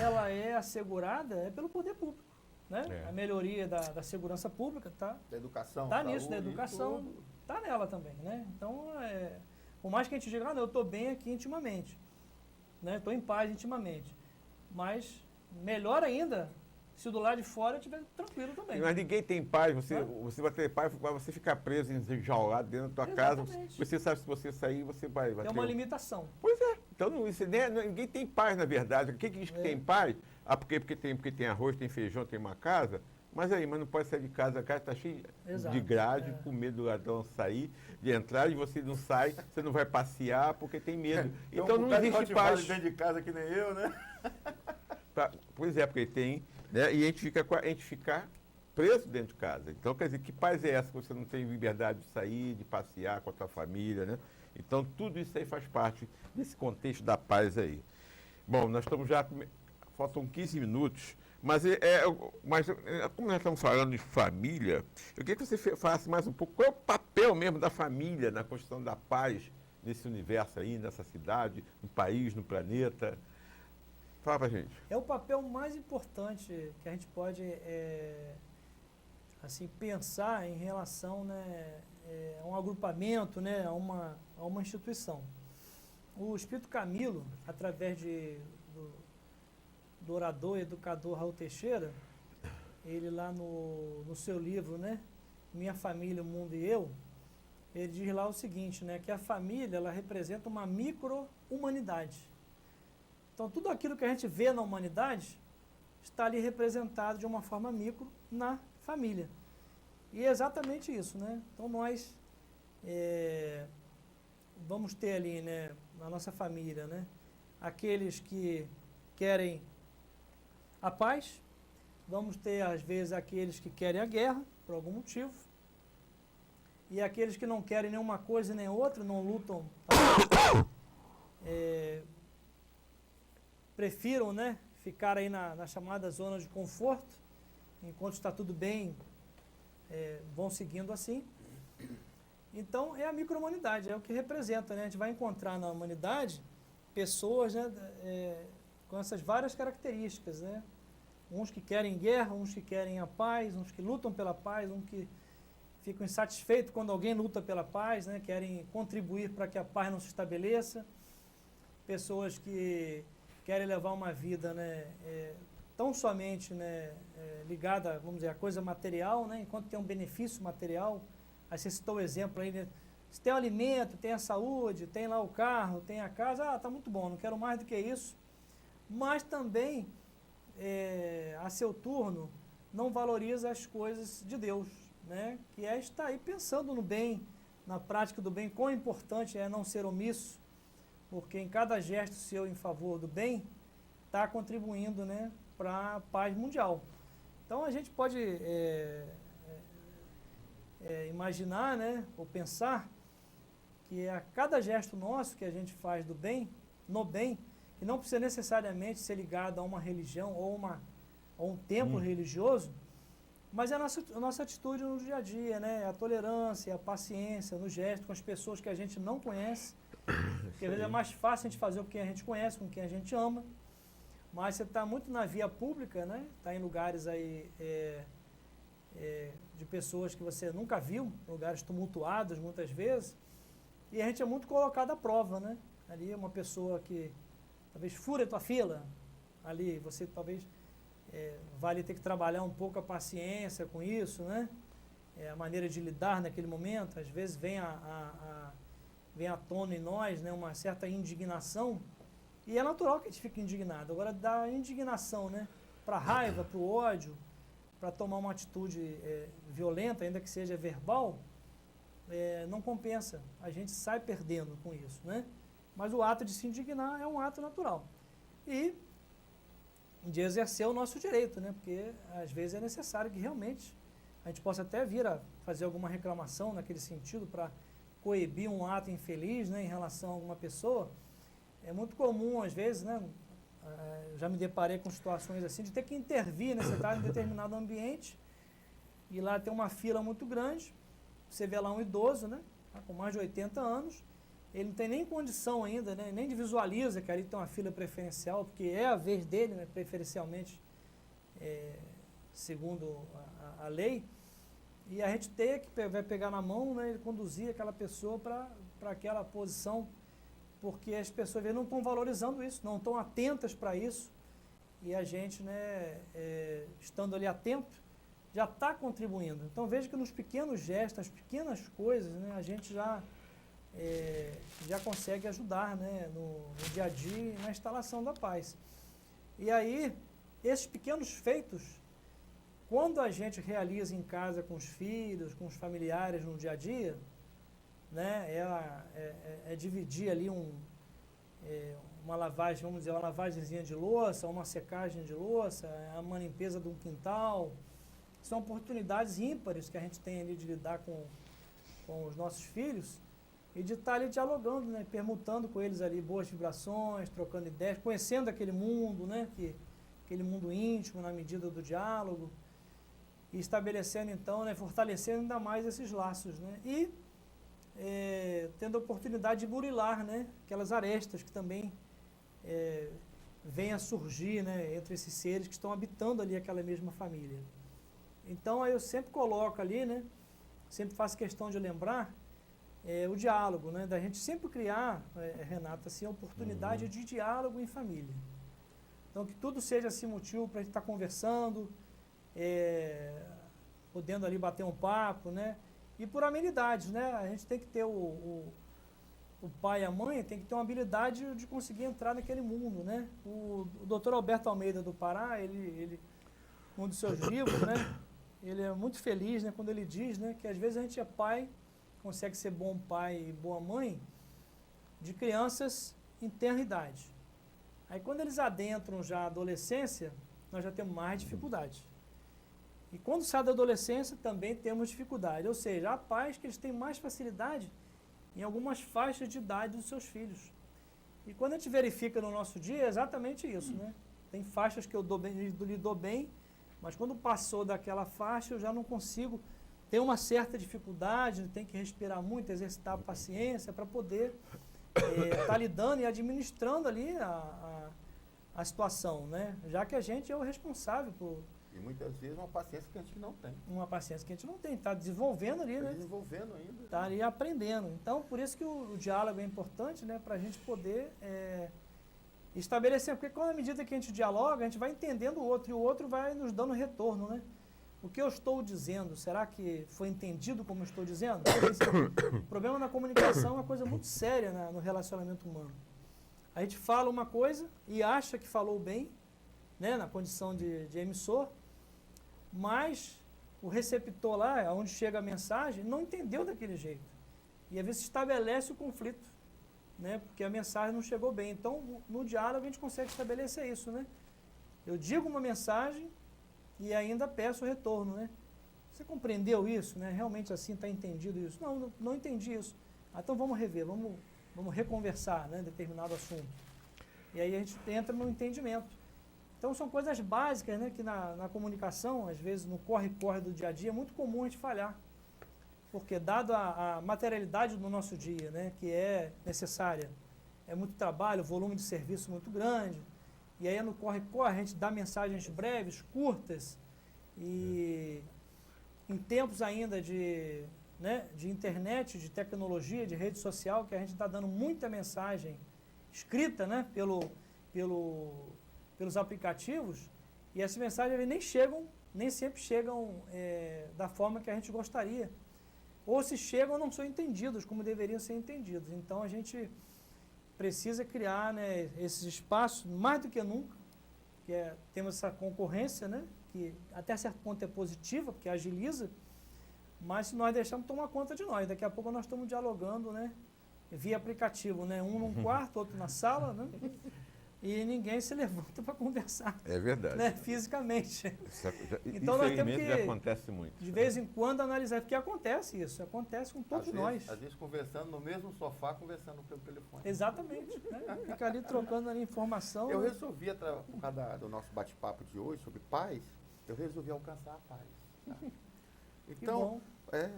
ela é assegurada pelo poder público. Né? É. A melhoria da segurança pública está Da educação, tá nisso, da saúde, educação, tudo. está nela também. Né? Então, por mais que a gente diga, eu estou bem aqui intimamente, estou em paz intimamente, mas melhor ainda se do lado de fora eu estiver tranquilo também. Mas ninguém tem paz, você vai ter paz, vai você ficar preso, enjaulado dentro da tua casa. Exatamente. Você sabe se você sair, você vai É ter uma limitação. Pois é. Então ninguém tem paz, na verdade. Quem que diz que tem paz? Porque tem arroz, tem feijão, tem uma casa. Mas não pode sair de casa, a casa está cheia Exato, de grade, com medo do ladrão sair, de entrar, e você não sai, você não vai passear porque tem medo. Então não existe paz. dentro de casa que nem eu, né? Pois é, porque tem, né? E a gente fica preso dentro de casa. Então, quer dizer, que paz é essa que você não tem liberdade de sair, de passear com a tua família, né? Então, tudo isso aí faz parte desse contexto da paz aí. Bom, nós estamos já, faltam 15 minutos, mas como nós estamos falando de família, eu queria que você falasse mais um pouco, qual é o papel mesmo da família na construção da paz nesse universo aí, nessa cidade, no país, no planeta? Fala pra gente. É o papel mais importante que a gente pode assim, pensar em relação, né, a um agrupamento, né, a uma instituição. O Espírito Camilo, através do orador e educador Raul Teixeira, ele lá no seu livro, né, Minha Família, o Mundo e Eu, ele diz lá o seguinte, né, que a família, ela representa uma micro-humanidade. Então, tudo aquilo que a gente vê na humanidade está ali representado de uma forma micro na família. E é exatamente isso, né? Então, nós vamos ter ali, né, na nossa família, né, aqueles que querem a paz, vamos ter, às vezes, aqueles que querem a guerra, por algum motivo, e aqueles que não querem nenhuma coisa nem outra, não lutam, prefiram, né, ficar aí na chamada zona de conforto, enquanto está tudo bem, vão seguindo assim. Então, é a micro-humanidade, é o que representa, né? A gente vai encontrar na humanidade pessoas, né, com essas várias características, né? Uns que querem guerra, uns que querem a paz, uns que lutam pela paz, uns que ficam insatisfeitos quando alguém luta pela paz, né? Querem contribuir para que a paz não se estabeleça. Pessoas que querem levar uma vida, né, tão somente, né, ligada, vamos dizer, à coisa material, né? Enquanto tem um benefício material. Aí você citou o exemplo aí, né? Se tem o alimento, tem a saúde, tem lá o carro, tem a casa, tá muito bom, não quero mais do que isso. Mas também, a seu turno, não valoriza as coisas de Deus, né? Que é estar aí pensando no bem, na prática do bem, quão importante é não ser omisso, porque em cada gesto seu em favor do bem, está contribuindo, né, para a paz mundial. Então a gente pode imaginar, né, ou pensar que a cada gesto nosso que a gente faz do bem, no bem, que não precisa necessariamente ser ligado a uma religião ou a um templo religioso, mas é a nossa atitude no dia a dia, né, a tolerância, a paciência no gesto com as pessoas que a gente não conhece, porque às vezes é mais fácil a gente fazer com quem a gente conhece, com quem a gente ama, mas você está muito na via pública, né, está em lugares aí de pessoas que você nunca viu, lugares tumultuados muitas vezes, e a gente é muito colocado à prova, né? Ali uma pessoa que talvez fure a tua fila, ali você talvez vai ter que trabalhar um pouco a paciência com isso, né? A maneira de lidar naquele momento, às vezes vem à tona em nós, né, uma certa indignação, e é natural que a gente fique indignado. Agora, da indignação, né, para a raiva, para o ódio, para tomar uma atitude violenta, ainda que seja verbal, não compensa. A gente sai perdendo com isso, né? Mas o ato de se indignar é um ato natural. E de exercer o nosso direito, né? Porque às vezes é necessário que realmente a gente possa até vir a fazer alguma reclamação naquele sentido para coibir um ato infeliz, né, em relação a alguma pessoa. É muito comum, às vezes, né? Já me deparei com situações assim, de ter que intervir, né? Você está em determinado ambiente e lá tem uma fila muito grande, você vê lá um idoso, né, com mais de 80 anos, ele não tem nem condição ainda, né, nem visualiza que ali tem uma fila preferencial, porque é a vez dele, né, preferencialmente, segundo a lei, e a gente tem que vai pegar na mão, né, e conduzir aquela pessoa para aquela posição, porque as pessoas não estão valorizando isso, não estão atentas para isso, e a gente, né, estando ali atento, já está contribuindo. Então veja que nos pequenos gestos, nas pequenas coisas, né, a gente já consegue ajudar, né, no dia a dia e na instalação da paz. E aí, esses pequenos feitos, quando a gente realiza em casa com os filhos, com os familiares no dia a dia, né, é dividir ali uma lavagem, vamos dizer, uma lavagemzinha de louça, uma secagem de louça, uma limpeza de um quintal. São oportunidades ímpares que a gente tem ali de lidar com os nossos filhos e de estar ali dialogando, né, permutando com eles ali boas vibrações, trocando ideias, conhecendo aquele mundo, né, aquele mundo íntimo na medida do diálogo e estabelecendo então, né, fortalecendo ainda mais esses laços, né, e tendo a oportunidade de burilar, né, aquelas arestas que também vêm a surgir, né, entre esses seres que estão habitando ali aquela mesma família. Então aí eu sempre coloco ali, né, sempre faço questão de lembrar o diálogo, né, da gente sempre criar, Renata, assim, a oportunidade de diálogo em família. Então que tudo seja assim motivo para a gente estar conversando, podendo ali bater um papo, né, e por amenidades, né, a gente tem que ter o pai e a mãe tem que ter uma habilidade de conseguir entrar naquele mundo, né. O Dr. Alberto Almeida do Pará, ele um dos seus livros, né, ele é muito feliz, né, quando ele diz, né, que às vezes a gente é pai, consegue ser bom pai e boa mãe de crianças em tenra idade. Aí quando eles adentram já a adolescência, nós já temos mais dificuldade. E quando sai da adolescência, também temos dificuldade. Ou seja, há pais que eles têm mais facilidade em algumas faixas de idade dos seus filhos. E quando a gente verifica no nosso dia, é exatamente isso, né? Tem faixas que eu lido bem, mas quando passou daquela faixa, eu já não consigo, ter uma certa dificuldade, tem que respirar muito, exercitar a paciência para poder estar lidando e administrando ali a situação, né? Já que a gente é o responsável por... E muitas vezes uma paciência que a gente não tem. Uma paciência que a gente não tem, está desenvolvendo ali, né? Desenvolvendo ainda. Está ali aprendendo. Então, por isso que o diálogo é importante, né? Para a gente poder estabelecer, porque quando à medida que a gente dialoga, a gente vai entendendo o outro, e o outro vai nos dando retorno, né? O que eu estou dizendo, será que foi entendido como eu estou dizendo? O problema na comunicação é uma coisa muito séria no relacionamento humano. A gente fala uma coisa e acha que falou bem, né, na condição de emissor, mas o receptor lá, onde chega a mensagem, não entendeu daquele jeito. E às vezes estabelece o conflito, né, porque a mensagem não chegou bem. Então, no diálogo a gente consegue estabelecer isso, né? Eu digo uma mensagem e ainda peço o retorno, né? Você compreendeu isso, né? Realmente assim está entendido isso? Não entendi isso. Então vamos rever, vamos reconversar, né, determinado assunto. E aí a gente entra no entendimento. Então são coisas básicas, né, que na comunicação, às vezes no corre-corre do dia a dia, é muito comum a gente falhar. Porque dado a materialidade do nosso dia, né, que é necessária, é muito trabalho, volume de serviço muito grande, e aí no corre-corre a gente dá mensagens breves, curtas, e em tempos ainda de internet, de tecnologia, de rede social, que a gente está dando muita mensagem escrita, né, pelos aplicativos, e essas mensagens nem sempre chegam da forma que a gente gostaria. Ou se chegam, não são entendidos como deveriam ser entendidos. Então a gente precisa criar, né, esses espaços, mais do que nunca, temos essa concorrência, né, que até certo ponto é positiva, porque agiliza, mas se nós deixarmos tomar conta de nós, daqui a pouco nós estamos dialogando, né, via aplicativo, né, um num quarto, outro na sala, né, e ninguém se levanta para conversar. É verdade. Né, fisicamente. Então nós temos que, já acontece muito. De vez em quando, analisar, porque acontece isso, acontece com todos nós. Às vezes conversando no mesmo sofá, conversando pelo telefone. Exatamente. Né? Fica ali trocando ali informação. Eu resolvi, por causa do nosso bate-papo de hoje sobre paz, eu resolvi alcançar a paz. Tá? Então,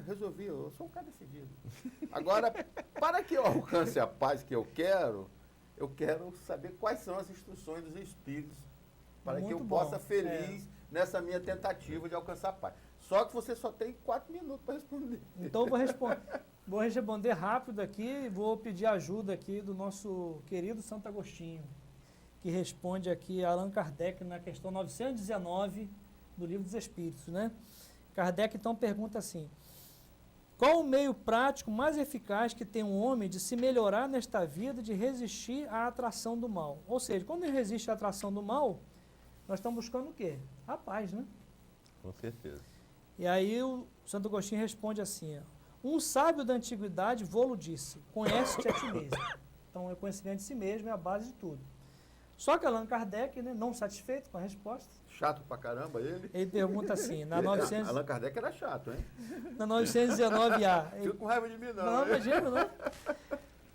resolvi, eu sou um cara decidido. Agora, para que eu alcance a paz que eu quero saber quais são as instruções dos Espíritos para que eu possa feliz nessa minha tentativa de alcançar a paz. Só que você só tem 4 minutos para responder. Então vou responder rápido aqui e vou pedir ajuda aqui do nosso querido Santo Agostinho, que responde aqui a Allan Kardec na questão 919 do Livro dos Espíritos, né? Kardec então pergunta assim: qual o meio prático mais eficaz que tem um homem de se melhorar nesta vida, de resistir à atração do mal? Ou seja, quando ele resiste à atração do mal, nós estamos buscando o quê? A paz, né? Com certeza. E aí o Santo Agostinho responde assim, ó, um sábio da antiguidade vô-lo disse, conhece-te a ti mesmo. Então, o conhecimento de si mesmo é a base de tudo. Só que Allan Kardec, né, não satisfeito com a resposta, Chato pra caramba ele. ele pergunta assim, na 900... Allan Kardec era chato, hein? Na 919A. Fica com raiva de mim, não. Não, hein? imagina, não.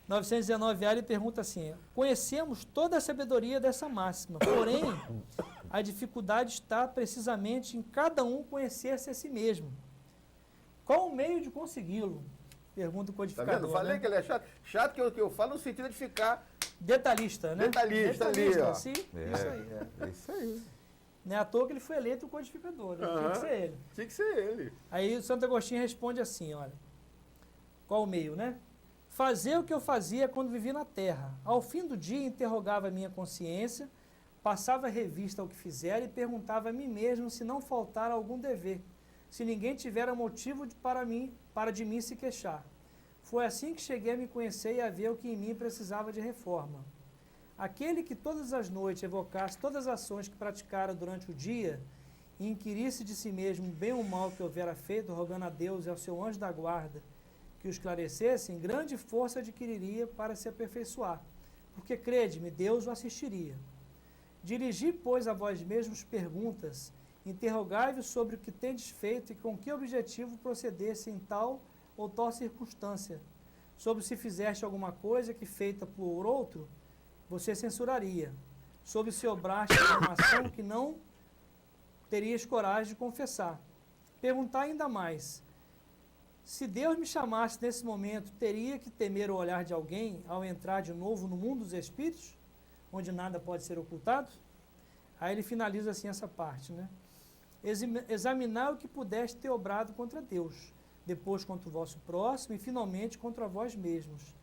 919A ele pergunta assim, conhecemos toda a sabedoria dessa máxima, porém, a dificuldade está precisamente em cada um conhecer-se a si mesmo. Qual o meio de consegui-lo? Pergunta o Tá codificador. vendo? Falei, né? que ele é chato. Chato que eu falo no sentido de ficar Detalhista, né? Detalhista ali, ó. Sim, É. isso aí. É isso aí. Não é à toa que ele foi eleito o codificador, né? Tinha que ser ele. Tinha que ser ele. Aí o Santo Agostinho responde assim, olha, qual o meio, né? Fazer o que eu fazia quando vivi na terra. Ao fim do dia, interrogava a minha consciência, passava revista ao que fizera e perguntava a mim mesmo se não faltara algum dever, se ninguém tivera motivo para de mim se queixar. Foi assim que cheguei a me conhecer e a ver o que em mim precisava de reforma. Aquele que todas as noites evocasse todas as ações que praticara durante o dia e inquirisse de si mesmo o bem ou o mal que houvera feito, rogando a Deus e ao seu anjo da guarda que o esclarecessem, grande força adquiriria para se aperfeiçoar, porque, crede-me, Deus o assistiria. Dirigi, pois, a vós mesmos perguntas, interrogai-vos sobre o que tendes feito e com que objetivo procedesse em tal ou tal circunstância, sobre se fizeste alguma coisa que feita por outro, você censuraria, sobre se obraste uma ação que não terias coragem de confessar. Perguntar ainda mais, se Deus me chamasse nesse momento, teria que temer o olhar de alguém ao entrar de novo no mundo dos espíritos, onde nada pode ser ocultado? Aí ele finaliza assim essa parte, né? Examinar o que pudeste ter obrado contra Deus, depois contra o vosso próximo e finalmente contra vós mesmos.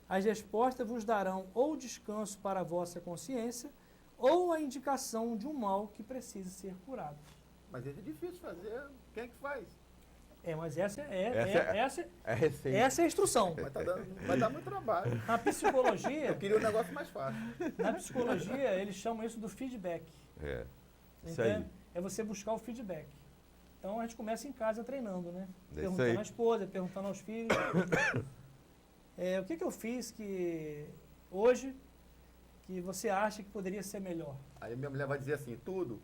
As respostas vos darão ou descanso para a vossa consciência ou a indicação de um mal que precisa ser curado. Mas isso é difícil fazer. Quem é que faz? Mas essa é receita. essa é a instrução. Vai dar muito trabalho. Na psicologia, Eu queria um negócio mais fácil. na psicologia, eles chamam isso do feedback. É. Isso aí. Entende? É você buscar o feedback. Então a gente começa em casa treinando, né? É isso Perguntando aí. à esposa, perguntando aos filhos. O que eu fiz que hoje que você acha que poderia ser melhor? Aí minha mulher vai dizer assim, tudo.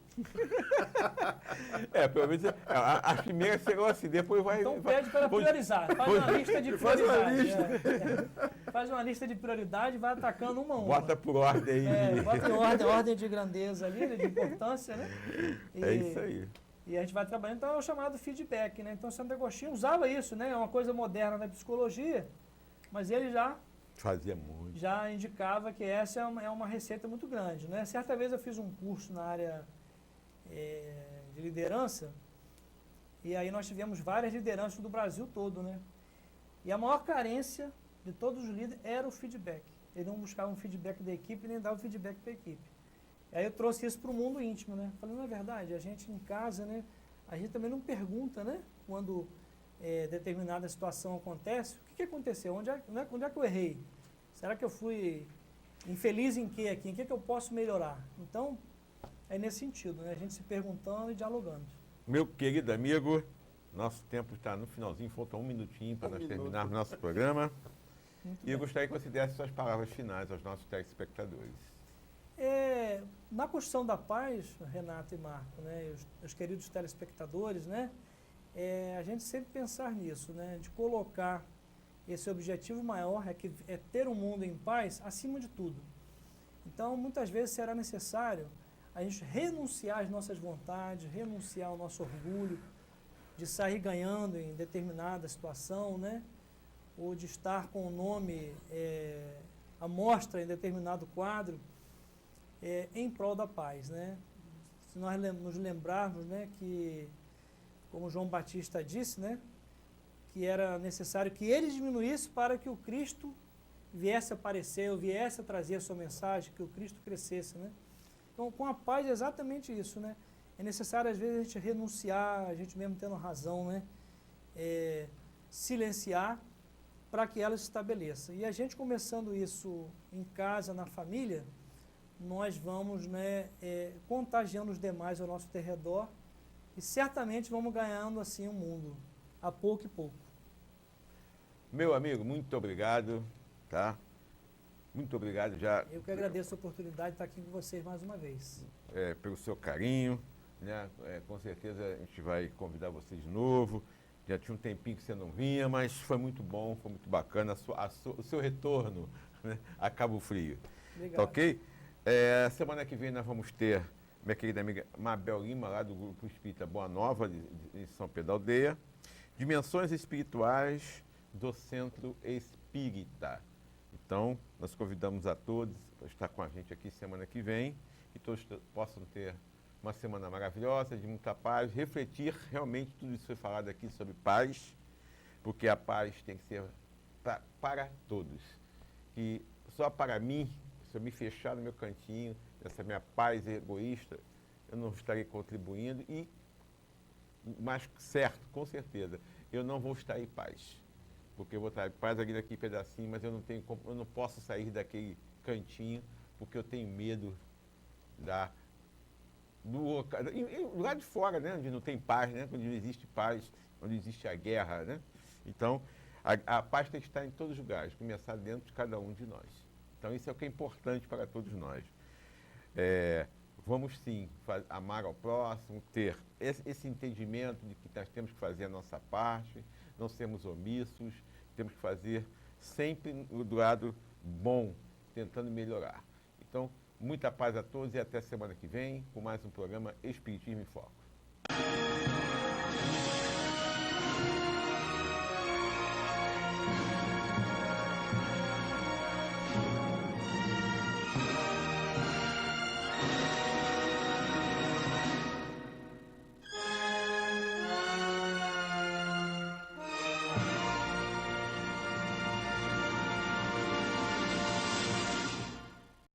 Pelo menos as primeiras serão assim, depois vai... Então pede para priorizar. Faz uma lista de Faz uma prioridade. Faz uma lista de prioridade e vai atacando uma a uma. Bota por ordem aí. Bota em ordem de grandeza ali, de importância, né? É isso aí. E a gente vai trabalhando, então é o chamado feedback, né? Então Santo Agostinho usava isso, né? É uma coisa moderna na psicologia, mas ele Fazia muito. já indicava que essa é uma receita muito grande, né? Certa vez eu fiz um curso na área de liderança, e aí nós tivemos várias lideranças do Brasil todo, né? E a maior carência de todos os líderes era o feedback. Eles não buscavam feedback da equipe, nem davam feedback para a equipe. E aí eu trouxe isso para o mundo íntimo, né? Falei, não é verdade, a gente em casa, né? A gente também não pergunta, né? Quando determinada situação acontece, o que aconteceu? Onde é que eu errei? Será que eu fui infeliz em quê aqui? Em que eu posso melhorar? Então, é nesse sentido, né? A gente se perguntando e dialogando. Meu querido amigo, nosso tempo está no finalzinho, falta um minutinho para nós terminarmos nosso programa. E eu gostaria que você desse suas palavras finais aos nossos telespectadores. Na construção da paz, Renato e Marco, né, os queridos telespectadores, né, a gente sempre pensar nisso, né, de colocar esse objetivo maior, é ter um mundo em paz acima de tudo. Então, muitas vezes será necessário a gente renunciar às nossas vontades, renunciar ao nosso orgulho, de sair ganhando em determinada situação, né, ou de estar com o nome à mostra em determinado quadro, em prol da paz, né? Se nós nos lembrarmos, né, que, como João Batista disse, né, que era necessário que ele diminuísse para que o Cristo viesse a aparecer, ou viesse a trazer a sua mensagem, que o Cristo crescesse, né? Então, com a paz é exatamente isso, né? É necessário, às vezes, a gente renunciar, a gente mesmo tendo razão, né? Silenciar para que ela se estabeleça. E a gente começando isso em casa, na família, nós vamos, né, contagiando os demais ao nosso redor e certamente vamos ganhando assim o mundo, a pouco e pouco. Meu amigo, muito obrigado, tá? Muito obrigado já Eu que agradeço a oportunidade de estar aqui com vocês mais uma vez. pelo seu carinho, né? Com certeza a gente vai convidar você de novo. Já tinha um tempinho que você não vinha, mas foi muito bom, foi muito bacana o seu retorno, né, a Cabo Frio. Obrigado. Tá ok? Semana que vem nós vamos ter minha querida amiga Mabel Lima, lá do Grupo Espírita Boa Nova, de São Pedro da Aldeia. Dimensões espirituais do Centro Espírita. Então, nós convidamos a todos para estar com a gente aqui semana que vem, que todos possam ter uma semana maravilhosa, de muita paz, refletir realmente tudo isso que foi falado aqui sobre paz, porque a paz tem que ser para todos. E só para mim, se eu me fechar no meu cantinho, essa minha paz egoísta, eu não estarei contribuindo e, mais certo, com certeza, eu não vou estar em paz. Porque eu vou estar em paz aqui pedacinho, mas eu não posso sair daquele cantinho, porque eu tenho medo do lado de fora, né? Onde não tem paz, né? Onde não existe paz, onde existe a guerra, né? Então, a paz tem que estar em todos os lugares, começar dentro de cada um de nós. Então, isso é o que é importante para todos nós. Vamos sim amar ao próximo, ter esse entendimento de que nós temos que fazer a nossa parte, não sermos omissos, temos que fazer sempre do lado bom, tentando melhorar. Então, muita paz a todos e até semana que vem com mais um programa Espiritismo em Foco.